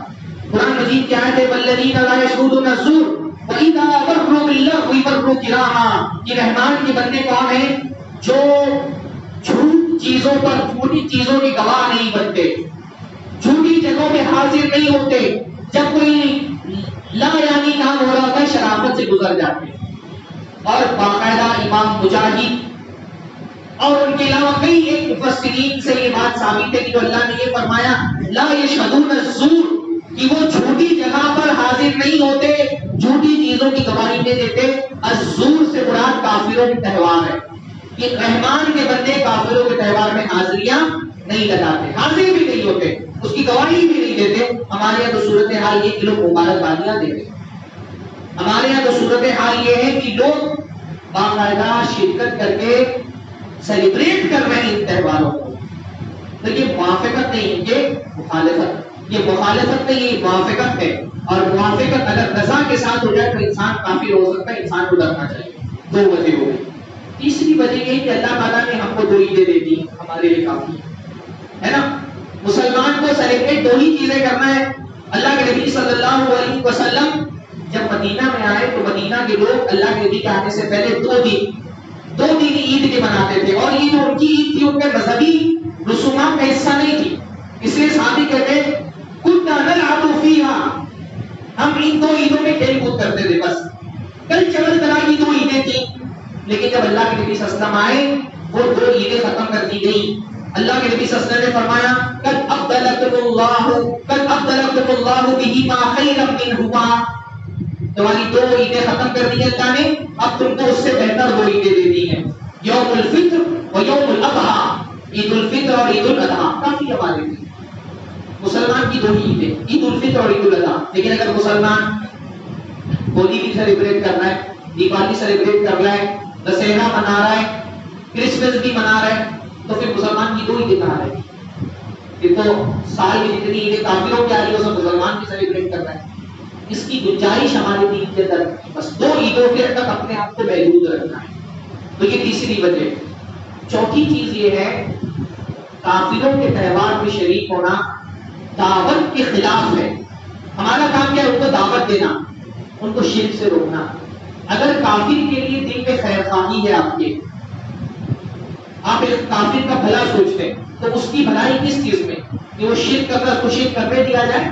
قرآن مجید کی آیت ہے والذین لا یشهدون الزور وَإِذَا مَرُّوا بِاللَّغْوِ مَرُّوا ہاں یہ رحمان کے بندے کون ہیں جو جھوٹ چیزوں پر جھوٹی چیزوں کے گواہ نہیں بنتے, جھوٹی جگہوں پہ حاضر نہیں ہوتے, جب کوئی لا یعنی کام ہو رہا ہوتا ہے شرافت سے گزر جاتے ہیں. اور باقاعدہ امام مجاہد اور ان کے علاوہ کئی ایک مفسرین سے یہ بات ثابت ہے کہ جو اللہ نے یہ فرمایا لا یشهدون الزور, کہ وہ جھوٹی جگہ پر حاضر نہیں ہوتے, جھوٹی چیزوں کی گواہی نہیں دیتے. الزور سے مراد کافروں کے تہوار ہے کہ رحمان کے بندے کافروں کے تہوار میں حاضریاں نہیں لگاتے, حاضر بھی نہیں ہوتے, اس کی گواہی بھی نہیں دیتے. ہمارے یہاں تو صورتحال یہ کہ لوگ مبارکبادیاں دیتے, ہمارے یہاں تو صورتحال یہ ہے کہ لوگ باقاعدہ شرکت کر کے سیلیبریٹ کر رہے ہیں ان تہواروں کو. تو یہ موافقت نہیں ہے, یہ مخالفت, یہ مخالفت نہیں, یہ موافقت ہے. اور موافقت اگر رضا کے ساتھ ہو جائے تو انسان کافر ہو سکتا ہے, انسان کو ڈرنا چاہیے. دو وجہ ہو گئی. تیسری وجہ یہ کہ اللہ تعالیٰ نے ہم کو دو عیدیں دے دی, ہمارے لیے کافی ہے نا. مسلمان کو سیلیبریٹ دو ہی چیزیں کرنا ہے. اللہ کے نبی صلی اللہ علیہ وسلم جب مدینہ میں آئے تو مدینہ کے لوگ اللہ کے نبی کے آنے سے پہلے دو دن عید کے مناتے تھے, اور یہ جو ان کی عید تھی ان کے مذہبی رسومات کا حصہ نہیں تھی. اس لیے صحابی کہتے ہیں كنا نلعب فيها, ہم ان دو عیدوں میں کھیل کود کرتے تھے بس. کل چول طرح کی دو عیدیں تھیں, لیکن جب اللہ کے نبی صلی اللہ علیہ وسلم آئے وہ دو عیدیں ختم کر دی گئی. اللہ کے نبی صلی اللہ علیہ وسلم نے فرمایا قد ابدلکم اللہ بہما خیرا منہما, تمہاری دو عیدیں ختم کر دی اللہ نے, اب تم کو اس سے بہتر دو عیدیں دے دی ہیں, یوم الفطر و یوم الاضحیٰ. عید الفطر اور عید الاضحیٰ کافی ہمارے لیے. مسلمان کی دو عیدیں, عید الفطر اور عید الاضحیٰ. لیکن اگر مسلمان ہولی بھی سیلیبریٹ کر رہا ہے, دیوالی سیلیبریٹ کر رہا ہے, دسہرا منا رہا ہے, کرسمس بھی منا رہا ہے, تو پھر مسلمان کی دو عیدیں کہاں رہے گی؟ پھر تو سال میں جتنی عیدیں کافروں کی آ رہی ہے وہ سب مسلمان بھی سیلیبریٹ کر رہا ہے. اس کی گنجائش ہمارے دین کے اندر بس دو عیدوں کے تک اپنے آپ کو محدود رکھنا ہے. تو یہ تیسری وجہ. چوتھی چیز یہ ہے کافروں کے تہوار میں شریک ہونا دعوت کے خلاف ہے. ہمارا کام کیا ہے؟ ان کو دعوت دینا, ان کو شرک سے روکنا. اگر کافر کے لیے دل میں خیر خواہی ہے آپ کے, آپ ایک کافر کا بھلا سوچتے ہیں, تو اس کی بھلائی کس چیز میں کہ وہ شرک کر رہا ہے, اس کو شرک کرنے دیا جائے,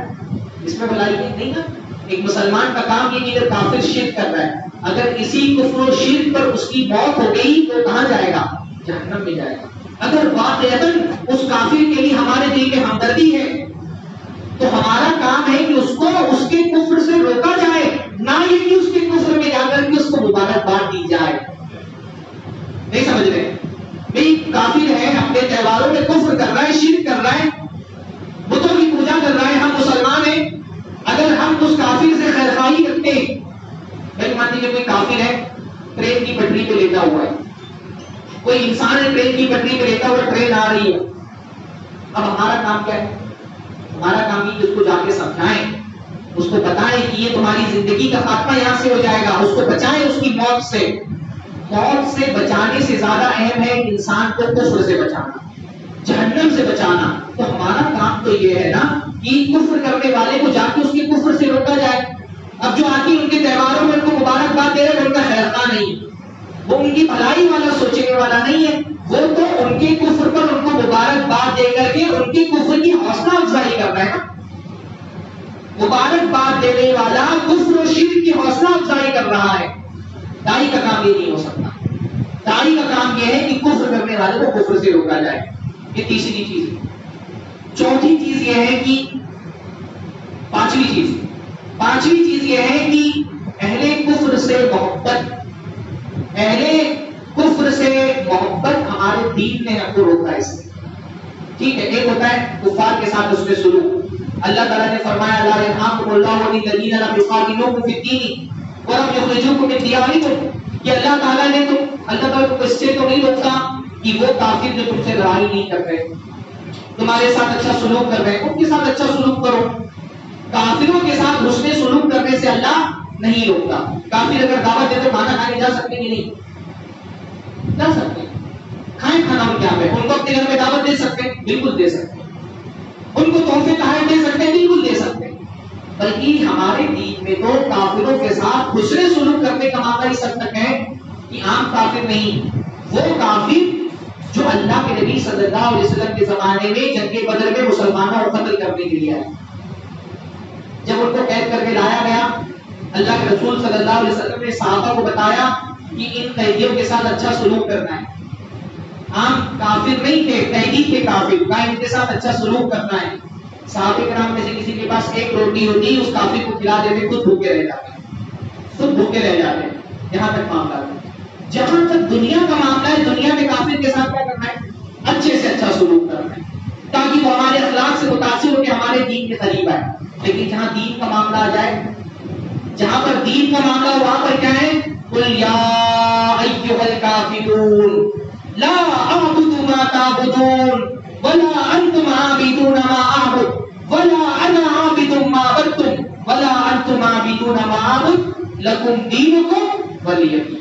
اس میں بھلائی نہیں نا. ایک مسلمان کا کام یہ کہ اگر کافر شرک کر رہا ہے, اگر اسی کفر و شرک پر اس کی موت ہو گئی تو کہاں جائے گا؟ جہنم میں جائے گا. اگر واقعتاً اس کافر کے لیے ہمارے دل میں ہمدردی ہے تو ہمارا کام ہے کہ اس کو اس کے کفر سے روکا جائے, نہ یہ کہ اس کے کفر میں جا کر کے اس کو مبارکباد دی جائے. نہیں سمجھ رہے؟ بھئی کافر ہے, اپنے تہواروں میں کفر کر رہا ہے, شرک کر رہا ہے, بتوں کی پوجا کر رہا ہے, ہم مسلمان ہیں. اگر ہم اس کافر سے خیر خواہی رکھتے ہیں, بھائی مان لیجیے کوئی کافر ہے ٹرین کی پٹری پہ لیٹا ہوا ہے, کوئی انسان ہے ٹرین کی پٹری پہ لیٹا ہوا, ٹرین آ رہی ہے. اب ہمارا کام کیا ہے؟ ہمارا کام یہ کہ اس کو جا کے سمجھائیں, اس کو بتائیں کہ یہ تمہاری زندگی کا خاتمہ یہاں سے ہو جائے گا, اس کو بچائیں اس کی موت سے. موت سے بچانے سے زیادہ اہم ہے انسان کو کفر سے بچانا, جہنم سے بچانا. تو ہمارا کام تو یہ ہے نا کہ کفر کرنے والے کو جا کے اس کے کفر سے روکا جائے. اب جو آتی ان کے تہواروں میں ان کو مبارکباد دے رہے ہیں, ان کا خیر خواہ نہیں, وہ ان کی بھلائی والا سوچنے والا نہیں ہے, وہ تو ان کے کفر پر ان کو مبارکباد دے کر کے ان کے کفر کی حوصلہ افزائی کر رہا ہے نا. مبارکباد دینے والا کفر و شرک کی حوصلہ افزائی کر رہا ہے. داعی کا کام یہ نہیں ہو سکتا. داعی کا کام یہ ہے کہ کفر کرنے والے کو کفر سے روکا جائے. یہ تیسری چیز ہے. چوتھی چیز یہ ہے کہ پانچویں چیز یہ ہے کہ اہل کفر سے محبت, اہل کفر سے محبت ہمارے دین نے ہم کو روکا ہے. اس سے ٹھیک ہے, ایک ہوتا ہے کفار کے ساتھ اس میں سلوک. اللہ تعالیٰ نے فرمایا لا ينهاكم الله عن الذين لم يقاتلوكم في الدين ولم يخرجوكم من دياركم, کہ اللہ تعالیٰ کو اس سے تو نہیں روکتا کہ وہ کافر جو تم سے لڑائی نہیں کر رہے, تمہارے ساتھ اچھا سلوک کر رہے ہیں, ان کے ساتھ اچھا سلوک کرو. کافروں کے ساتھ حسن سلوک کرنے سے اللہ نہیں روکتا. کافر اگر دعوت دے تو کھانا کھانے جا سکتے کہ نہیں جا سکتے؟ کھائیں کھانا ان کے یہاں پہ. ان کو اپنے گھر میں دعوت دے سکتے ہیں, بالکل دے سکتے ہیں. ان کو تحفے تحائف دے سکتے ہیں, بالکل دے سکتے ہیں. بلکہ ہمارے دین میں تو کافروں کے ساتھ حسن سلوک کرنے کا معنی اس حد تک ہے کافر نہیں، وہ کافر جو اللہ کے نبی صلی اللہ علیہ وسلم کے زمانے میں جنگ بدر میں مسلمانوں کو قتل کرنے کے لیے آئے. جب ان کو قید کر کے لایا گیا، اللہ کے رسول صلی اللہ علیہ وسلم نے صحابہ کو بتایا کہ ان قیدیوں کے ساتھ اچھا سلوک کرنا ہے. عام کافر نہیں تھے، قیدی تھے کافر، کا ان کے ساتھ اچھا سلوک کرنا ہے. صحابہ کرام میں سے کسی کے پاس ایک روٹی ہوتی، اس کافر کو کھلا دیتے، خود بھوکے رہ جاتے، خود بھوکے رہ جاتے. یہاں تک معاملہ ہے. جہاں تک دنیا کا معاملہ ہے، دنیا کے کافر کے ساتھ کیا کرنا ہے؟ اچھے سے اچھا سلوک کرنا ہے، تاکہ وہ ہمارے اخلاق سے متاثر ہو کے ہمارے دین کے قریب آئے. لیکن جہاں دین کا معاملہ آ جائے، جہاں پر دین کا معاملہ وہاں پر کیا ہے؟ قل یا ایھا الکافرون لا اعبد ما تعبدون ولا انتم عابدون ما اعبد ولا انا عابد ما عبدتم ولا انتم عابدون ما اعبد لکم دینکم ولی دین.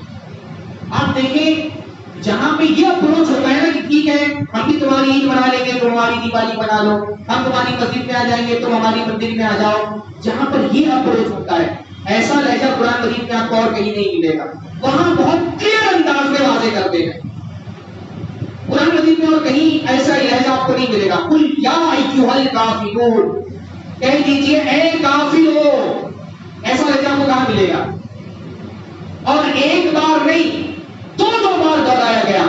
آپ دیکھیں جہاں پہ یہ اپروچ ہوتا ہے نا کہ ٹھیک ہے ہم بھی تمہاری عید منا لیں گے، تم ہماری دیوالی بنا لو، ہم تمہاری مسجد میں آ جائیں گے، تم ہماری مندر میں آ جاؤ، جہاں پر یہ اپروچ ہوتا ہے، ایسا لہجہ قرآن مجید میں آپ کو اور کہیں نہیں ملے گا. وہاں بہت کلیئر انداز میں واضح کرتے ہیں. قرآن مجید میں اور کہیں ایسا لہجہ آپ کو نہیں ملے گا. قل یا ایھا الکافرون، کہہ دیجئے اے کافرو. ایسا لہجہ آپ کو کہاں ملے گا؟ اور ایک بار نہیں، دو بار دہرایا گیا.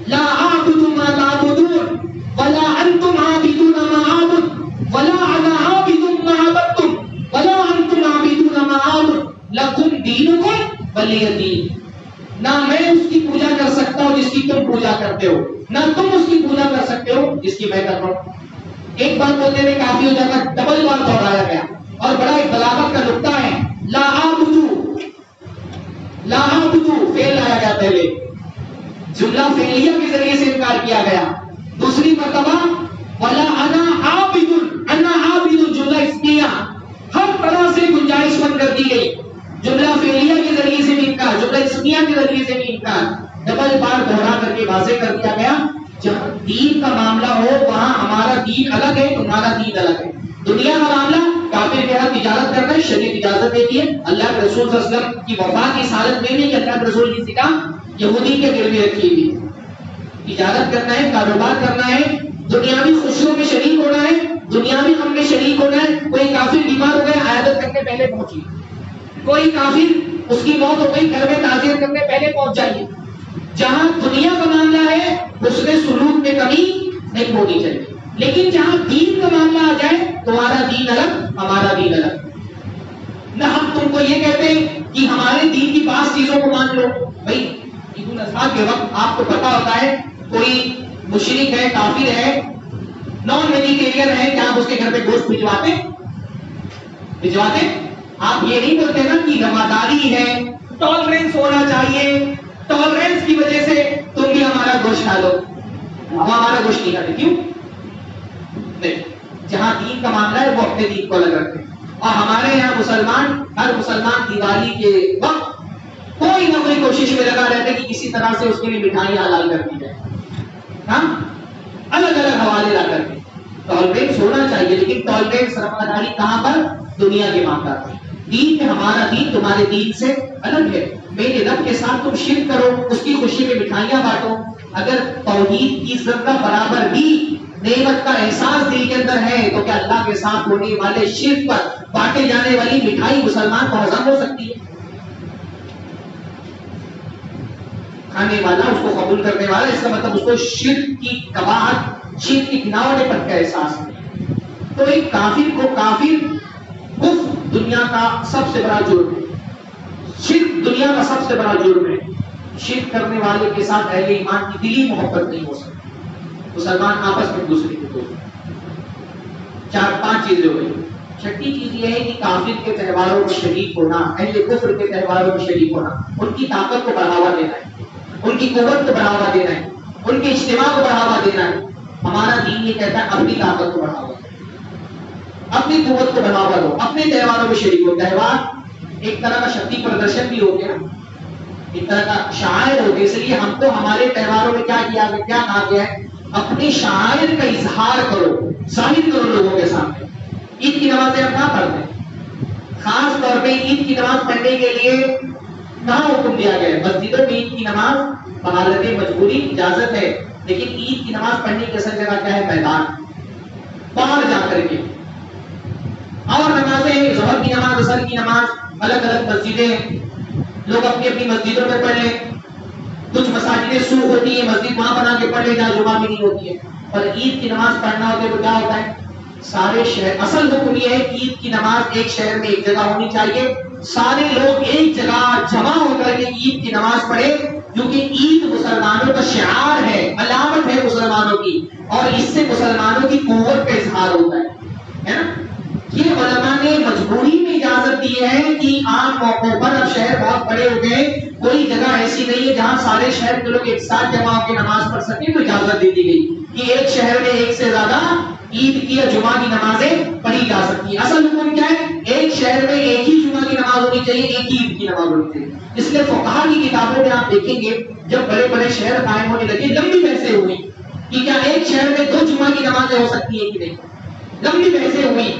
لا اعبد ما تعبدون ولا انتم عابدون ما اعبد ولا انا عابد ما عبدتم ولا انتم عابدون ما اعبد لکم دینکم ولی دین. نہ میں اس کی پوجا کر سکتا ہوں جس کی تم پوجا کرتے ہو، نہ تم اس کی پوجا کر سکتے ہو جس کی میں کر رہا ہوں. ایک بار بولنے میں کافی ہو جاتا، ڈبل بار دہرایا گیا. اور بڑا ایک بلاغت کا نقطہ ہے، لا اعبدو، لا اعبدو فعل لایا گیا، پہلے جملہ فعلیہ کے ذریعے سے انکار کیا گیا. دوسری مرتبہ ولا انا عابد، انا عابد جملہ اسمیہ، ہر طرح سے گنجائش بند کر دی گئی. جملہ فعلیہ کے ذریعے سے بھی انکار، جملہ اسمیہ کے ذریعے سے بھی انکار. ڈبل بار دہرا کر کے واضح کر دیا گیا جہاں دین کا معاملہ ہو وہاں ہمارا دین الگ ہے، تمہارا دین الگ ہے. دنیا کا معاملہ کافر کے ہاتھ تجارت کرنا ہے، شریعت اجازت دیتی ہے. اللہ کے رسول صلی اللہ علیہ وسلم کی وفات کی حالت میں نہیں، اللہ کے رسول کی ذکا یہودی کے دل میں رکھی ہوئی. تجارت کرنا ہے، کاروبار کرنا ہے، دنیاوی خوشیوں میں شریک ہونا ہے، دنیاوی غم میں شریک ہونا ہے. کوئی کافر بیمار ہو گیا، عیادت کرنے پہلے پہنچیے. کوئی کافر اس کی موت ہو گئی، گھر میں تعزیت کرنے پہلے پہنچ جائیے. جہاں دنیا کا معاملہ ہے اس میں سلوک میں کمی نہیں ہونی چاہیے. لیکن جہاں دین کا معاملہ آ جائے تمہارا دین الگ، ہمارا دین الگ. نہ ہم تم کو یہ کہتے ہیں کہ ہمارے دین کی بعض چیزوں کو مان لو. بھائی عید الاضحیٰ کے وقت آپ کو پتا ہوتا ہے کوئی مشرک ہے، کافر ہے، نان ویجیٹیرین ہے، کیا آپ اس کے گھر پہ گوشت بھجواتے؟ آپ یہ نہیں بولتے نا کہ رواداری ہے، ٹالرنس ہونا چاہیے، ٹالرنس کی وجہ سے تم بھی ہمارا گوشت کھا لو، ہم ہمارا گوشت نہیں کھاتے. کیوں نہیں؟ جہاں دین کا معاملہ ہے وہ اپنے دین کو الگ رکھتے ہیں. اور ہمارے یہاں مسلمان، ہر مسلمان دیوالی کے وقت کوئی نہ کوئی کوشش میں لگا رہتے کہ کسی طرح سے اس کے لیے مٹھائیاں حلال کر دی جائے. ہم الگ الگ حوالے لا کر کے ٹالرنس ہونا چاہیے، لیکن ٹالرنس رواداری کہاں پر؟ دنیا کے معاملہ پر. دین میں ہمارا دین تمہارے دین سے الگ ہے. میرے رب کے ساتھ تم شرک کرو، اس کی خوشی میں مٹھائیاں بانٹو. اگر توحید کی ذرہ برابر بھی نعمت کا احساس دل کے اندر ہے تو کیا اللہ کے ساتھ ہونے والے شرک پر بانٹے جانے والی مٹھائی مسلمان کو ہضم ہو سکتی ہے؟ کھانے والا، اس کو قبول کرنے والا، اس کا مطلب اس کو شرک کی قباحت، شرک کی گناوٹ پر کا احساس نہیں. تو ایک کافر کو کافر کفر دنیا کا سب سے بڑا جرم ہے، شرک دنیا کا سب سے بڑا جرم ہے. شرک کرنے والے کے ساتھ اہل ایمان کی دلی محبت نہیں ہو سکتی. مسلمان آپس میں دوسرے کے دوست. 4-5 چیزیں ہو گئی. چھٹی چیز یہ ہے کہ کافر کے تہواروں میں شریک ہونا، اہل کفر کے تہواروں میں شریک ہونا، ان کی طاقت کو بڑھاوا دینا ہے، ان کی قوت کو بڑھاوا دینا ہے، ان کے اجتماع کو بڑھاوا دینا ہے. ہمارا دین یہ کہتا ہے اپنی طاقت کو بڑھاوا دو، اپنی قوت کو بڑھاوا دو، اپنے تہواروں میں شریک ہو. تہوار ایک طرح کا شکتی پردرشن بھی ہو گیا، ایک طرح کا شاعر ہو گیا. اس لیے ہم کو ہمارے تہواروں میں کیا کہا گیا ہے؟ اپنے شاعر کا اظہار کرو، ظاہر کرو لوگوں کے سامنے. عید کی نمازیں ہم کہاں پڑھتے ہیں؟ خاص طور پہ عید کی نماز پڑھنے کے لیے کہاں حکم دیا گیا ہے؟ مسجدوں میں عید کی نماز بحالت مجبوری اجازت ہے، لیکن عید کی نماز پڑھنے کی اصل جگہ کیا ہے؟ میدان، باہر جا کر کے. اور نمازیں، ظہر کی نماز، عصر کی نماز الگ الگ مسجدیں ہیں، لوگ اپنی اپنی مسجدوں میں پڑھ لیں. کچھ مساجدیں سوق ہوتی ہیں، مسجد وہاں بنا کے پڑھ لیں جہاں جمعہ بھی نہیں ہوتی ہے. پر عید کی نماز پڑھنا ہوتا ہے تو کیا ہوتا ہے؟ سارے شہر، اصل حکم یہ ہے کہ عید کی نماز ایک شہر میں ایک جگہ ہونی چاہیے، سارے لوگ ایک جگہ جمع ہو کر کے عید کی نماز پڑھے، کیونکہ عید مسلمانوں کا شعار ہے، علامت ہے مسلمانوں کی، اور اس سے مسلمانوں کی قوت کا اظہار ہوتا ہے نا. یہ علماء نے مجبوری میں اجازت دی ہے کہ عام موقعوں پر، اب شہر بہت بڑے ہو گئے، کوئی جگہ ایسی نہیں ہے جہاں سارے شہر کے لوگ ایک ساتھ جمع ہو کے نماز پڑھ سکیں، تو اجازت دے دی گئی کہ ایک شہر میں ایک سے زیادہ عید کی یا جمعہ کی نمازیں پڑھی جا سکتی ہیں. اصل حکم کیا ہے؟ ایک شہر میں ایک ہی جمعہ کی نماز ہونی چاہیے، ایک ہی عید کی نماز ہونی چاہیے. اس لیے فقہا کی کتابوں میں آپ دیکھیں گے جب بڑے بڑے شہر قائم ہونے لگے، لمبی بحثیں ہوئی کہ کیا ایک شہر میں 2 جمعہ کی نمازیں ہو سکتی ہیں کہ نہیں. لمبی بحثیں ہوئی،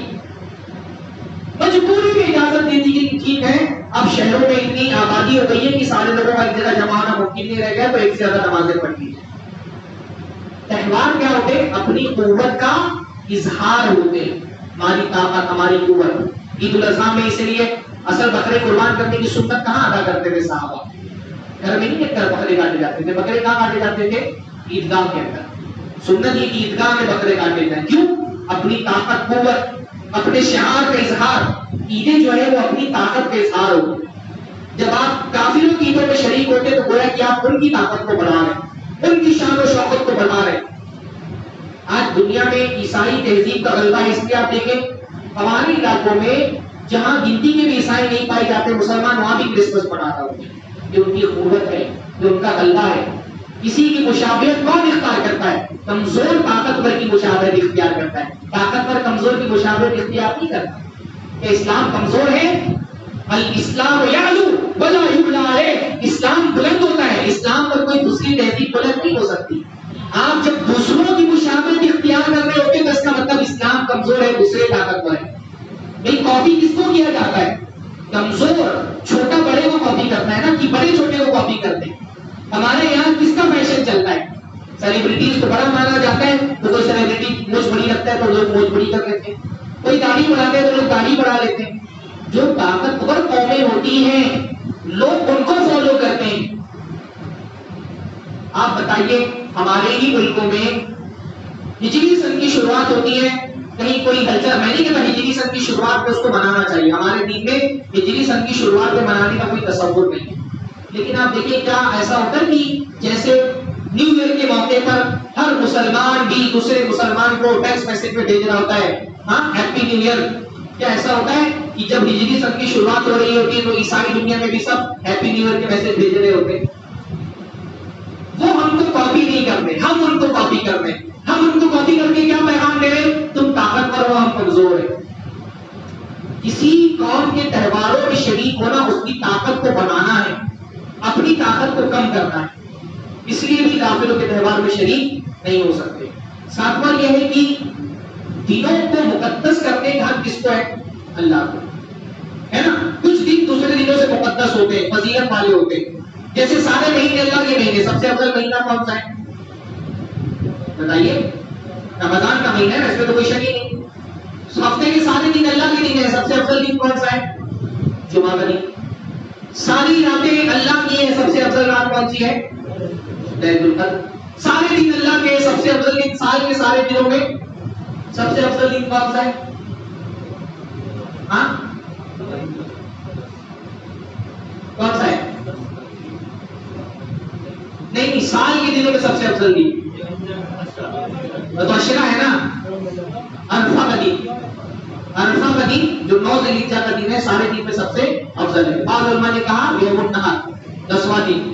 مجبوری میں اجازت دے دی گئی کہ ٹھیک ہے، اب شہروں میں اتنی آبادی ہو گئی ہے کہ سارے لوگوں کا ایک جگہ جمع ہونا ممکن نہیں رہ گیا، تو ایک سے زیادہ نمازیں پڑھ لی جائیں. تہوار کیا ہوتے؟ اپنی قوت کا اظہار ہوتے، ہماری طاقت، ہماری قوت. عید الاضحیٰ میں اسی لیے اصل بکرے قربان کرنے کی سنت کہاں ادا کرتے تھے صحابہ؟ گھر میں نہیں بکرے کاٹے جاتے تھے. بکرے کہاں کاٹے جاتے تھے؟ عیدگاہ کے اندر. سنت یہ کہ عیدگاہ میں بکرے کاٹے جائیں. کیوں؟ اپنی طاقت، قوت، اپنے شعار کا اظہار. عیدیں جو ہے وہ اپنی طاقت کا اظہار ہوتی. جب آپ کافروں کی عیدوں میں شریک ہوتے تو گویا کہ آپ ان کی طاقت کو بڑھا رہے ہیں، ان کی شان و شوکت کو بڑھا رہے ہیں. آج دنیا میں عیسائی تہذیب کا غلبہ ہے، اس لیے آپ دیکھیں ہمارے علاقوں میں جہاں گنتی کے بھی عیسائی نہیں پائے جاتے، مسلمان وہاں بھی کرسمس مناتا ہوتے ہیں. یہ ان کی قوت ہے، یہ ان کا غلبہ ہے. کسی کی مشابہت کون اختیار کرتا ہے؟ کمزور طاقتور کی مشابہت اختیار کرتا ہے، طاقتور کمزور کی مشابہت اختیار نہیں کرتا. کہ اسلام کمزور ہے؟ الاسلام یعلو ولا یعلی علیہ، اسلام بلند ہوتا ہے، اسلام پر کوئی دوسری تہذیب بلند نہیں ہو سکتی. آپ جب دوسروں کی مشابہت اختیار کر رہے ہوتے ہیں تو اس کا مطلب اسلام کمزور ہے، دوسرے طاقتور ہے. بھئی کاپی کس کو کیا جاتا ہے؟ کمزور. چھوٹا بڑے کو کاپی کرتا ہے نا، کہ بڑے چھوٹے کو کاپی کرتے ہیں. ہمارے یہاں کس کا فیشن چلتا ہے؟ سیلیبریٹیز کو بڑا مانا جاتا ہے تو کوئی سیلیبریٹی مونچھ بڑی رکھتا ہے تو لوگ مونچھ بڑی کر لیتے ہیں، کوئی داڑھی بڑھاتے ہیں تو لوگ داڑھی بڑھا لیتے ہیں. جو طاقتور قومیں ہوتی ہیں لوگ ان کو فالو کرتے ہیں. آپ بتائیے ہمارے ہی ملکوں میں ہجری سن کی شروعات ہوتی ہے، کہیں کوئی کلچر، میں نہیں کہتا ہجری سن کی شروعات میں اس کو منانا چاہیے، ہمارے دین میں ہجری سن کی شروعات میں منانے کا کوئی تصور نہیں ہے. لیکن آپ دیکھیں کیا ایسا ہوتا ہے کہ جیسے نیو ایئر کے موقع پر ہر مسلمان بھی دوسرے مسلمان کو ٹیکسٹ میسج میں بھیج رہا ہوتا ہے، ہاں ہیپی نیو ایئر. کیا ایسا ہوتا ہے کہ جب ہجری سن کی شروعات ہو رہی ہوتی ہے تو عیسائی دنیا میں بھی سب ہیپی نیو ایئر کے میسج بھیج رہے ہوتے ہیں؟ وہ ہم کو کاپی نہیں کرتے، ہم ان کو کاپی کر رہے ہیں. ہم ان کو کاپی کر کے کیا پیغام دے رہے ہیں؟ تم طاقتور ہو، ہم کمزور ہیں. کسی قوم کے تہواروں میں شریک ہونا اس کی طاقت کو بڑھانا ہے، اپنی طاقت کو کم کرنا ہے. اس لیے بھی کافروں کے تہوار میں شریک نہیں ہو سکتے. ساتواں یہ ہے کہ دنوں کو مقدس کرنے کا حق کس کو ہے؟ اللہ کو ہے نا. کچھ دن دوسرے دنوں سے مقدس ہوتے ہیں، فضیلت والے ہوتے ہیں. جیسے سارے مہینے اللہ کے مہینے، سب سے افضل مہینہ کون سا ہے بتائیے؟ رمضان کا مہینہ ہے، اس میں تو کوئی شک ہی نہیں. ہفتے کے سارے دن اللہ کے دن ہے، سب سے افضل دن کون سا ہے؟ جمعہ کا دن. ساری راتیں اللہ کی ہیں، سب سے افضل رات کون سی ہے؟ لیلۃ القدر. سارے دن اللہ کے، سب سے افضل دن سال کے سارے دنوں میں سب سے افضل دن کون سا ہے؟ ہاں کون سا ہے؟ نہیں، سال کے دنوں میں سب سے افضل دن تو عشرہ ہے نا، عرفہ کا دن. عرفہ کا دن جو 9 ذی الحجہ کا دن ہے، سارے دن میں سب سے افضل ہے. بعض علماء نے کہا یوم النحر 10واں دن.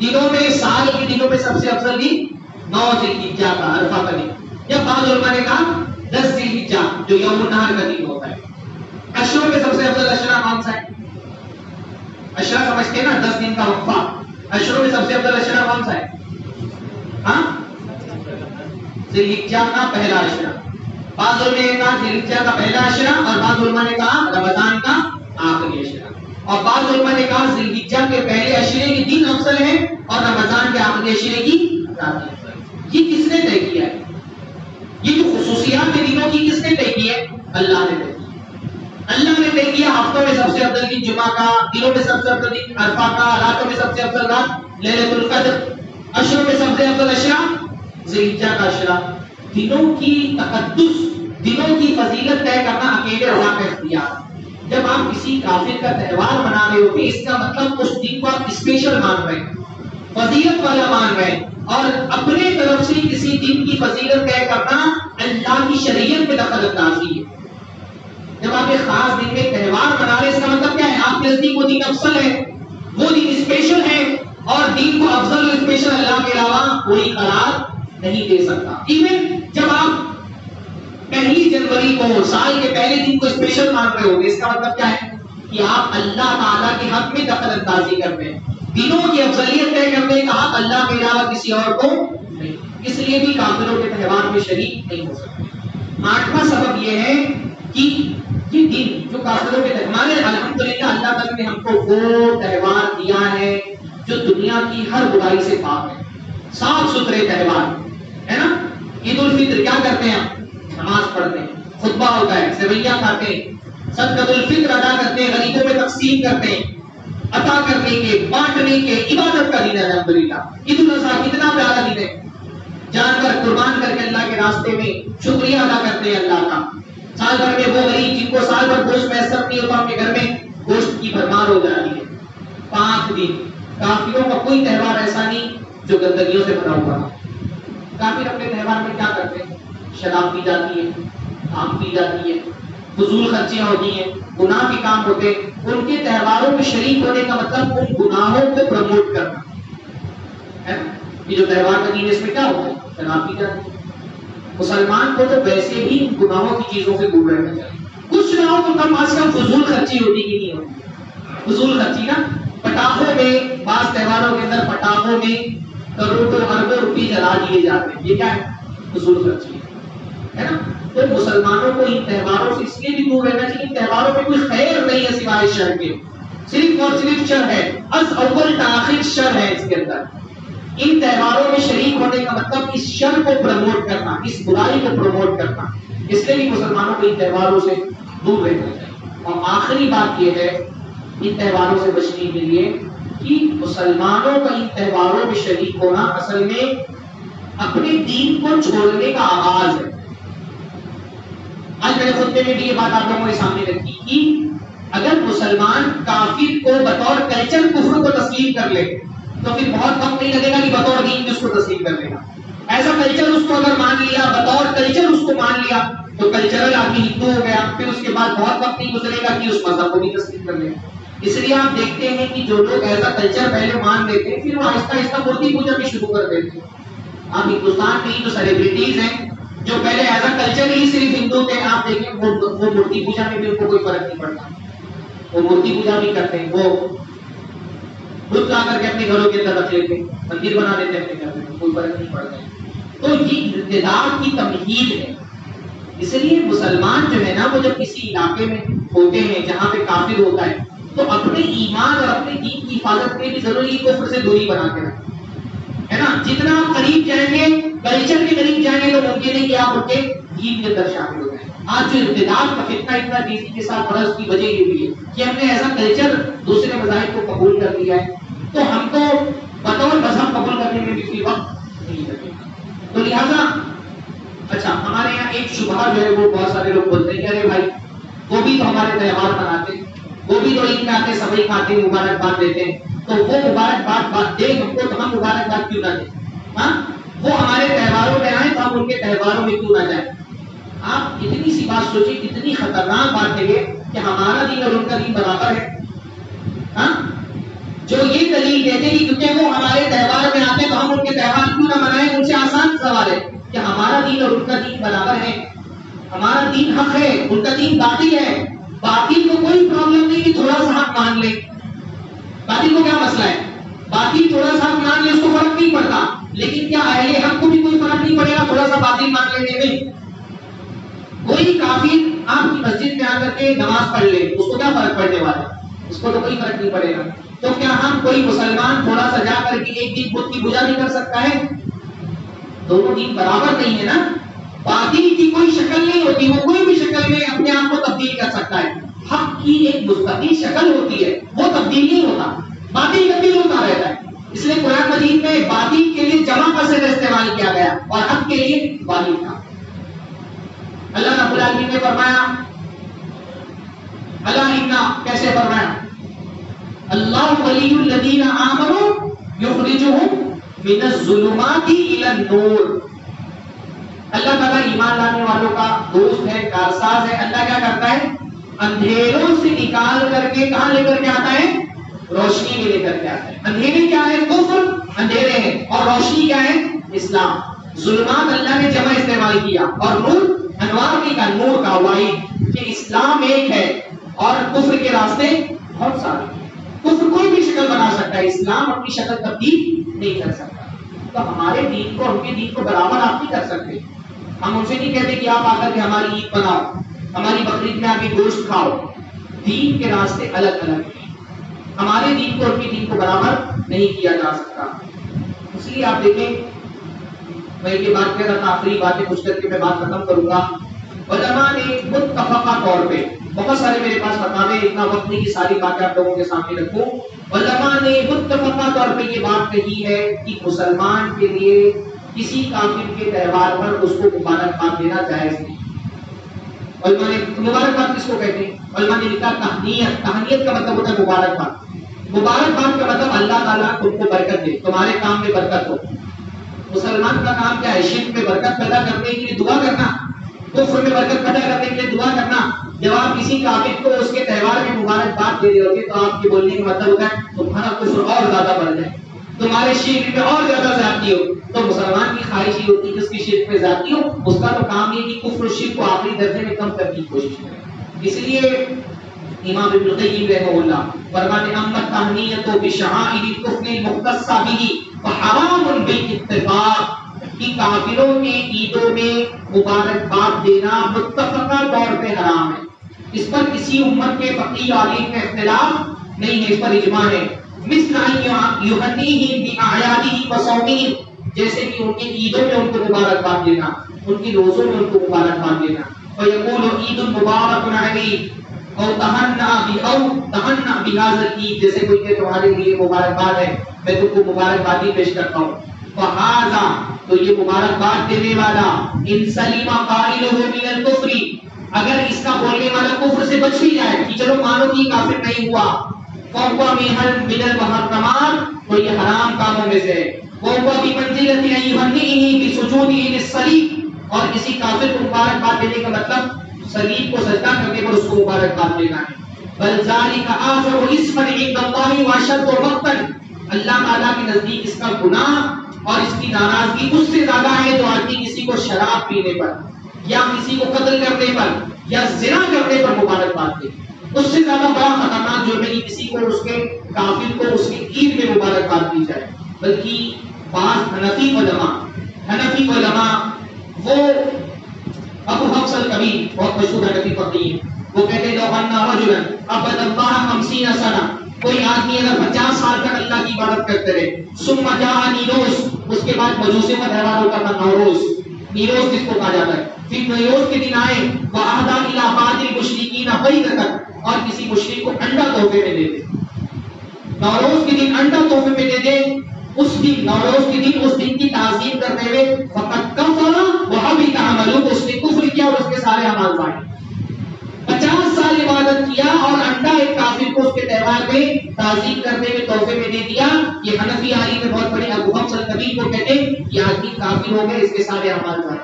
دنوں میں، سال کے دنوں میں سب سے افضل دن 9 ذی الحجہ کا عرفہ کا دن. یا بعض علماء نے کہا 10 ذی الحجہ جو یوم النحر کا دن ہوتا ہے. اشروں میں سب سے افضل اشرہ کون سا ہے؟ اشرہ سمجھتے ہیں نا، 10 دن کا وقفہ. اشروں میں سب سے افضل اشرہ کون سا ہے؟ ہاں ذوالحجہ کا پہلا عشرہ. بعض علماء نے کہا ذوالحجہ کا پہلا عشرہ اور بعض علماء نے کہا رمضان کا آخری عشرہ. اور بعض علماء نے کہا ذوالحجہ کے پہلے عشرے کے دن افضل ہے اور رمضان کے آخری عشرے کی رات افضل ہے. یہ کس نے طے کیا ہے؟ یہ جو خصوصیات دنوں کی کس نے طے کی ہے؟ اللہ نے طے کی. اللہ نے طے کیا ہفتوں میں سب سے افضل دن جمعہ کا، دنوں میں سب سے افضل دن عرفہ کا، راتوں میں سب سے افضل رات لیلۃ القدر، عشروں میں سب سے افضل عشرہ ذوالحجہ کا عشرہ. دنوں کی تقدس، دنوں کی فضیلت طے کرنا اکیلے اللہ کا اختیار. جب آپ کسی کافر کا تہوار منا رہے ہوتے اس کا مطلب اس دن کو آپ اسپیشل مان رہے ہیں، فضیلت والا مان رہے ہیں، اور اپنے طرف سے کسی دن کی فضیلت طے کرنا اللہ کی شریعت میں دخل اندازی ہے. جب آپ ایک خاص دن میں تہوار منا رہے اس کا مطلب کیا ہے؟ آپ کے نزدیک وہ دن افضل ہے، وہ دن اسپیشل ہے، اور دن کو افضل اور اسپیشل اللہ کے علاوہ کوئی قرار نہیں دے سکتا. ایون جب آپ پہلی جنوری کو سال کے پہلے دن کو اسپیشل مان رہے ہوگے اس کا مطلب کیا ہے؟ کہ آپ اللہ تعالیٰ کے حق میں دخل اندازی کرتے ہیں، دنوں کی افضلیت طے کرنے کا حق اللہ کے علاوہ کسی اور کو نہیں. اس لیے بھی کافروں کے تہوار میں شریک نہیں ہو سکتے. 8واں سبب یہ ہے کہ یہ دن جو کافروں کے تہوار ہیں، الحمدللہ اللہ تعالیٰ نے ہم کو وہ تہوار دیا ہے جو دنیا کی ہر برائی سے پاک ہے، صاف ستھرے تہوار ہے نا. عید الفطر کیا کرتے ہیں؟ نماز پڑھتے ہیں، خطبہ ہوتا ہے، سویاں کھاتے ہیں، صدقۃ الفطر ادا کرتے ہیں، غریبوں میں تقسیم کرتے ہیں، عطا کرنے کے، بانٹنے کے، عبادت کا دن ہے الحمدللہ. عید الاضحیٰ کتنا پیارا دن ہے، جانور قربان کر کے اللہ کے راستے میں شکریہ ادا کرتے ہیں اللہ کا. سال بھر میں وہ غریب جن کو سال بھر گوشت میسر نہیں ہوتا ان کے گھر میں گوشت کی بھرمار ہو جاتی ہے. 5 دن. کافروں کا کوئی تہوار ایسا نہیں جو گندگیوں سے بھرا ہوا. کافر اپنے تہوار میں کیا کرتے ہیں؟ شراب پی جاتی ہے، بھانگ پی جاتی ہے، فضول خرچیاں ہوتی ہیں، گناہ کے کام ہوتے ہیں. ان کے تہواروں میں شریک ہونے کا مطلب ان گناہوں کو پروموٹ کرنا ہے. یہ جو تہوار کا دن اس میں کیا ہوتا ہے؟ شراب پی جاتی ہے. مسلمان کو تو ویسے بھی ان گناہوں کی چیزوں سے دور رہنا چاہیے. کچھ نہ ہو تو کم از کم فضول خرچی ہوتی کہ نہیں ہوتی؟ فضول خرچی نا، پٹاخوں میں، بعض تہواروں کے اندر پٹاخوں میں کروڑوں اربوں روپے جلا دیے جاتے ہیں. یہ کیا ہے؟ فضول خرچی ہے نا. تو مسلمانوں کو ان تہواروں سے اس لیے بھی دور رہنا چاہیے. ان تہواروں میں کوئی خیر نہیں ہے سوائے شر کے، صرف اور صرف شر ہے، از اول تاخیر شر ہے اس کے اندر. ان تہواروں میں شریک ہونے کا مطلب اس شر کو پروموٹ کرنا، اس برائی کو پروموٹ کرنا. اس لیے بھی مسلمانوں کو ان تہواروں سے دور رہنا چاہیے. اور آخری بات یہ ہے ان تہواروں سے بچنے کے لیے کہ مسلمانوں کا ان تہواروں میں شریک ہونا اصل میں اپنے دین کو چھوڑنے کا آغاز ہے. آج میرے خطبے میں بھی یہ بات آپ لوگوں کے سامنے رکھی کہ اگر مسلمان کافر کو بطور کلچر کفر کو تسلیم کر لے تو پھر بہت وقت نہیں لگے گا کہ بطور دین بھی اس کو تسلیم کر لے گا. ایسا کلچر اس کو اگر مان لیا، بطور کلچر اس کو مان لیا تو کلچرل آدمی ہندو ہو گیا، پھر اس کے بعد بہت وقت نہیں گزرے گا کہ اس مذہب کو بھی تسلیم کر لے گا. اس لیے آپ دیکھتے ہیں کہ جو لوگ ایسا کلچر پہلے مان لیتے ہیں پھر وہ آہستہ آہستہ مورتی پوجا بھی شروع کر دیتے ہیں. آپ ہندوستان میں ہی جو سیلیبریٹیز ہیں جو پہلے ایز اے کلچر ہی صرف ہندو تھے، آپ دیکھیں وہ مورتی پوجا میں بھی ان کو کوئی فرق نہیں پڑتا. وہ مورتی پوجا بھی کرتے ہیں، وہ بت لا کر کے اپنے گھروں کے اندر رکھ لیتے ہیں، مندر بنا دیتے ہیں اپنے گھر میں، کوئی فرق نہیں پڑتا ہے. تو یہ ارتداد کی تمہید ہے. اس لیے مسلمان جو ہے نا وہ جب کسی علاقے میں ہوتے ہیں جہاں پہ کافر ہوتا ہے تو اپنے ایمان اور اپنے دین کی حفاظت کے لیے ضروری کفر سے دوری بنا کے رکھیں، ہے نا. جتنا آپ قریب جائیں گے، کلچر کے قریب جائیں گے تو ممکن ہے کہ آپ ان کے دین کے اندر شامل ہو جائیں. آج جو ارتداد کا فتنہ اتنا تیزی کے ساتھ بڑھا، اس کی وجہ یہ بھی ہے کہ ہم نے ایسا کلچر دوسرے مذاہب کو قبول کر لیا ہے تو ہم کو بطور مذہب قبول کرنے میں بھی کوئی وقت نہیں لگے گا. تو لہٰذا اچھا ہمارے یہاں ایک شبہ جو ہے وہ بہت سارے لوگ بولتے ہیں کہ ارے بھائی وہ بھی تو ہمارے تہوار مناتے ہیں، وہ بھی تو عید میں آتے سبھی کھاتے ہیں، مبارکباد دیتے ہیں، تو وہ مبارکباد دیں ہم کو تو ہم مبارکباد کیوں نہ دیں؟ ہاں وہ ہمارے تہواروں میں آئیں تو ہم ان کے تہواروں میں کیوں نہ جائیں؟ آپ اتنی سی بات سوچیں، کتنی خطرناک بات ہے یہ کہ ہمارا دین اور ان کا دین برابر ہے. ہاں جو یہ دلیل دیتے ہیں کیونکہ وہ ہمارے تہوار میں آتے ہیں تو ہم ان کے تہوار کیوں نہ منائیں، ان سے آسان سوال ہے کہ ہمارا دین اور ان کا دین برابر ہے. ہمارا دین حق ہے، ان کا دین باطل ہے. باطل کو کوئی پرابلم نہیں کہ تھوڑا سا حق مان لے. باطل کو کیا مسئلہ ہے؟ باطل تھوڑا سا حق مان لے اس کو فرق نہیں پڑتا. لیکن کیا اہل حق کو بھی کوئی فرق نہیں پڑے گا تھوڑا سا باطل مان لینے میں؟ کوئی کافر آپ کی مسجد میں آ کر کے نماز پڑھ لے، اس کو کیا فرق پڑنے والا ہے؟ اس کو تو کوئی فرق نہیں پڑے گا. تو کیا ہم کوئی مسلمان تھوڑا سا جا کر کے ایک دن بت کی پوجا نہیں کر سکتا ہے؟ دونوں دین برابر نہیں ہے نا. باطل کی کوئی شکل نہیں ہوتی، وہ کوئی بھی شکل میں اپنے آپ کو تبدیل کر سکتا ہے. حق کی ایک مستقل شکل ہوتی ہے، وہ تبدیل نہیں ہوتا، باطل تبدیل ہوتا رہتا ہے. اس لیے قرآن مجید میں باطل کے لیے جمع کا صیغہ استعمال کیا گیا اور حق کے لیے واحد کا. اللہ رب العالمین نے فرمایا اللہ کیسے فرمایا اللہ ولی الذین آمنوا یخرجہم من الظلمات الی النور. اللہ تعالیٰ ایمان لانے والوں کا دوست ہے، کارساز ہے. اللہ کیا کرتا ہے؟ اندھیروں سے نکال کر کے کہاں لے کر کے آتا ہے؟ روشنی میں لے کر کے آتا ہے. اندھیرے کیا ہے؟ کفر اندھیرے ہیں، اور روشنی کیا ہے؟ اسلام. ظلمات اللہ نے جمع استعمال کیا، اور نور انوار بھی کا نور کا واحد، کہ اسلام ایک ہے اور کفر کے راستے بہت سارے. کفر کوئی بھی شکل بنا سکتا ہے، اسلام اپنی شکل تبدیل نہیں کر سکتا. تو ہمارے دین کو ان کے دین کو برابر آپ نہیں کر سکتے. ہم ان سے نہیں کہتے کہ آپ آ کر کے ہماری عید بناؤ، ہماری بقرعید میں آ کے گوشت کھاؤ. دین کے راستے الگ الگ ہیں. ہمارے دین کو ان کے دین کو برابر نہیں کیا جا سکتا. اس لیے آپ دیکھیں، میں یہ بات کہہ رہا تھا، آخری باتیں کچھ کر کے میں بات ختم کروں گا. علماء نے متفقہ طور پہ بہت سارے میرے پاس فتاوے، اتنا وقت نہیں کہ ساری باتیں آپ لوگوں کے سامنے رکھوں. علماء نے متفقہ طور پہ یہ بات کہی ہے کہ مسلمان کے لیے کسی کافر کے تہوار پر اس کو مبارکباد دینا جائز نہیں. علماء نے مبارکباد کس کو کہتے ہیں؟ علماء نے لکھا تہنیت. تہنیت کا مطلب ہوتا ہے مبارکباد. مبارکباد کا مطلب اللہ تعالیٰ تم کو برکت دے، تمہارے کام میں برکت ہو. مسلمان کا کام کیا ہے؟ شرک میں برکت پیدا کرنے کے لیے دعا کرنا، کفر میں برکت پیدا کرنے کے لیے دعا کرنا. جب آپ کسی کافر کو اس کے تہوار میں مبارکباد دے رہے ہوتے تو آپ کے بولنے کا مطلب ہوتا ہے تمہارا کفر اور زیادہ بڑھ جائے، تمہارے شرک میں اور زیادہ زیادتی ہو. تو مسلمان کی خواہش یہ ہوتی ہے کہ اس کی شرک میں زیادتی ہو. اس کا تو کام یہ کہ کفر و شرک کو آخری درجے میں کم کرنے کی کوشش کرے. اس لیے امام ابن القیم رحمہ اللہ فرماتے ہیں اما التہنیۃ بشعائر الکفر المختصہ بہ فحرام بالاتفاق، کہ کافروں کے عیدوں میں مبارکباد دینا متفقہ طور پہ حرام ہے. اس پر کسی امت کے فقیہ عالم میں اختلاف نہیں ہے، اس پر اجماع ہے. مثل یہنیہم بأعیادہم وصومہم، جیسے کہ ان کی عیدوں میں ان کو مبارکباد دینا، ان کی روزوں میں ان کو مبارکباد دینا. فیقول عید مبارک علیک اور تہنّا بہذا العید، جیسے کوئی کہ تمہارے لیے مبارکباد ہے، میں تم کو مبارکبادی پیش کرتا ہوں. فہذا، تو یہ مبارکباد دینے والا، ان سلیم قائلہ من الکفر، اگر اس کا بولنے والا کفر سے بچ بھی جائے کہ چلو مانو کہ کافر نہیں ہوا، فہو من المحرمات، تو یہ حرام کاموں میں سے ہے. وہو بمنزلۃ یہنیہ بسجودہ للصلیب، اور کسی کافر کو مبارکباد دینے کا مطلب صلیب کو سجدہ کرنے پر اس کو مبارکباد دینا ہے. بل ذالک آثر اسما عند اللہ واشد مقتا، اللہ تعالیٰ کے نزدیک اس کا گناہ اور اس کی ناراضگی اس سے زیادہ ہے جو آدمی کسی کو شراب پینے پر یا کسی کو قتل کرنے پر یا زنا کرنے پر مبارکباد دے. اس سے زیادہ بڑا خطرناک جرم ہے کسی کو اس کے کافر کو اس کی عید میں مبارکباد دی جائے. بلکہ بعض حنفی علماء وہ ابو حفص الکبیر بہت مشہور حنفی فقیہ ہیں، وہ کہتے ہیں لو ان رجلا عبد اللہ 50 سنہ، کوئی آدمی اگر 50 سال تک اللہ کی عبادت کرتے رہے، ثم جاء نیروز، اس کے بعد مجوسیوں کا تہوار ہوتا تھا نوروز، نیروز جس کو کہا جاتا ہے، پھر نیروز کے دن آئے وعہد الی بعض المشرکین بیضۃ، اور کسی مشرک کو انڈا تحفے میں دے دے، نوروز کے دن انڈا تحفے میں دے دے، اس دن نوروز کے دن اس دن کی تعظیم کرتے ہوئے فقط کفر وحبط عملہ، اس نے کفر کیا اور اس کے سارے اعمال ضائع. 50 سال عبادت کیا اور انڈا ایک کافر کو اس کے تہوار میں تعظیم کرنے میں تحفے میں دے دیا. یہ حنفی عالم میں بہت بڑے ابو حفص الکبیر کو کہتے ہیں یہ آدمی کافر ہو گئے، اس کے سارے اعمال ضائع.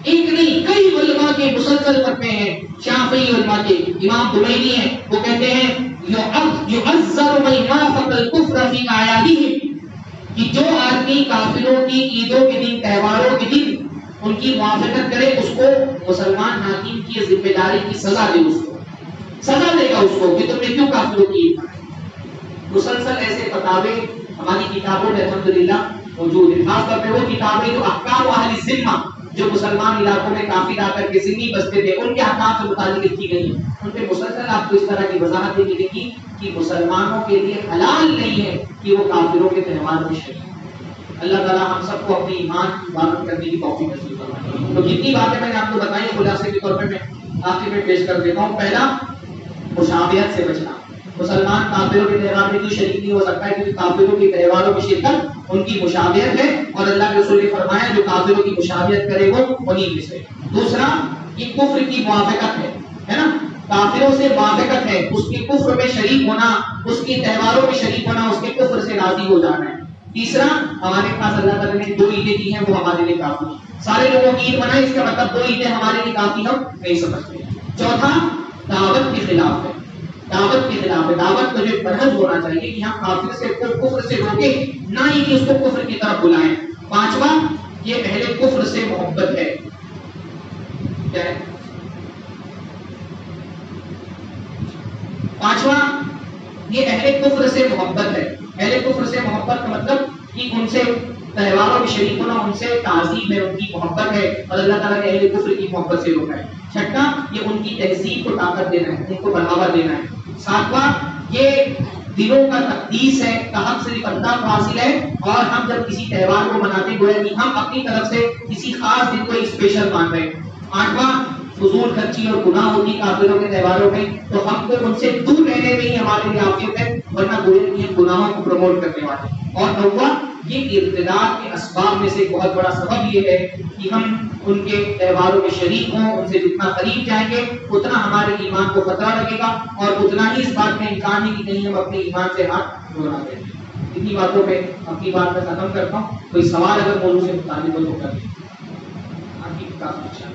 ایک نہیں کئی علماء کے مسلسل کرتے ہیں. شافعی علماء کے امام دمینی ہیں، وہ کہتے ہیں یعذر من وافق الکفر فی اعیادہم، کہ جو آدمی کافروں کی عیدوں کے دن تہواروں کے دن ان کی موافقت کرے اس کو مسلمان حاکم کی ذمہ داری کی سزا دے، اس کو سزا دے گا اس کو کہ تم نے کیوں کافروں کی عید منائی. مسلسل ایسے فتاوے ہماری کتابوں میں الحمدللہ موجود ہیں، خاص طور پہ وہ کتابیں جو احکام اہل الذمہ، جو مسلمان علاقوں میں کافر آ کر کے ذمہ بستے تھے ان کے احکام سے متعلق لکھی گئی ہیں، ان پہ مسلسل آپ کو اس طرح کی وضاحت دے کے لکھی کہ مسلمانوں کے لیے حلال نہیں ہے کہ وہ کافروں کے تہوار میں شریک۔ اللہ تعالیٰ ہم سب کو اپنی ایمان کی عبادت کرنے کی توفیق نصیب فرمائے۔ تو جتنی باتیں میں نے آپ کو بتائی خلاصے کے طور پہ میں آخر میں پیش کر دیتا ہوں۔ پہلا، مشابہت سے بچنا۔ مسلمان کافروں کے تہوار میں کیوں شریک نہیں ہو سکتا ہے؟ کیونکہ کافروں کے تہواروں کی شرکت ان کی مشابہت ہے، اور اللہ کے رسول نے فرمایا جو کافروں کی مشابہت کرے وہ انہی میں سے۔ دوسرا، یہ کفر کی موافقت ہے نا، کافروں سے موافقت ہے، اس کے کفر میں شریک ہونا، اس کے تہواروں میں شریک ہونا، اس کے کفر سے راضی ہو جانا ہے۔ تیسرا، ہمارے پاس اللہ تعالیٰ نے 2 عیدیں دی ہیں، وہ ہمارے لیے کافی ہیں۔ سارے لوگوں کی عید منائیں، اس کا مطلب 2 عیدیں ہمارے لیے کافی ہم نہیں سمجھتے۔ چوتھا، دعوت کے خلاف ہے، دعوت کے خلاف ہے، دعوت کو جو منہج ہونا چاہیے کہ ہم کافر سے کفر سے روکیں، نہ ہی کہ اس کو کفر کی طرف بلائیں۔ پانچواں، یہ اہل کفر سے محبت ہے۔ کیا ہے؟ پانچواں، یہ اہل کفر سے محبت ہے۔ اہل کفر سے محبت کا مطلب کہ ان سے تہواروں میں شریک ہونا، ان سے تعظیم ہے، ان کی محبت ہے، اور اللہ تعالیٰ نے اہل کفر کی محبت سے روکا ہے۔ چھٹا، یہ ان کی تہذیب کو طاقت دینا ہے، ان کو بڑھاوا دینا ہے۔ ساتواں، یہ دلوں کا تقدیس ہے، حق صرف اللہ کو حاصل ہے، اور ہم جب کسی تہوار کو مناتے گویا کہ ہم اپنی طرف سے کسی خاص دن کو اسپیشل مان رہے ہیں۔ آٹھواں، فضول خرچی اور گناہ ہوتی کافروں کے تہواروں میں، تو ہم کو ان سے دور رہنے میں ہی ہمارے لیے عافیت ہے، ورنہ گویا کہ گناہوں کو پروموٹ کرنے والے۔ اور نوواں، یہ ارتداد کے اسباب میں سے ایک بہت بڑا سبب یہ ہے کہ ہم ان کے تہواروں میں شریک ہوں، ان سے جتنا قریب جائیں گے اتنا ہمارے ایمان کو خطرہ لگے گا، اور اتنا ہی اس بات میں امکان ہے کہ کہیں ہم اپنے ایمان سے ہاتھ دھونا دیں۔ اتنی باتوں پہ اپنی بات میں ختم کرتا ہوں۔ کوئی سوال اگر موضوع سے متعلق ہو تو کر دیں۔ آپ کی کافی اچھا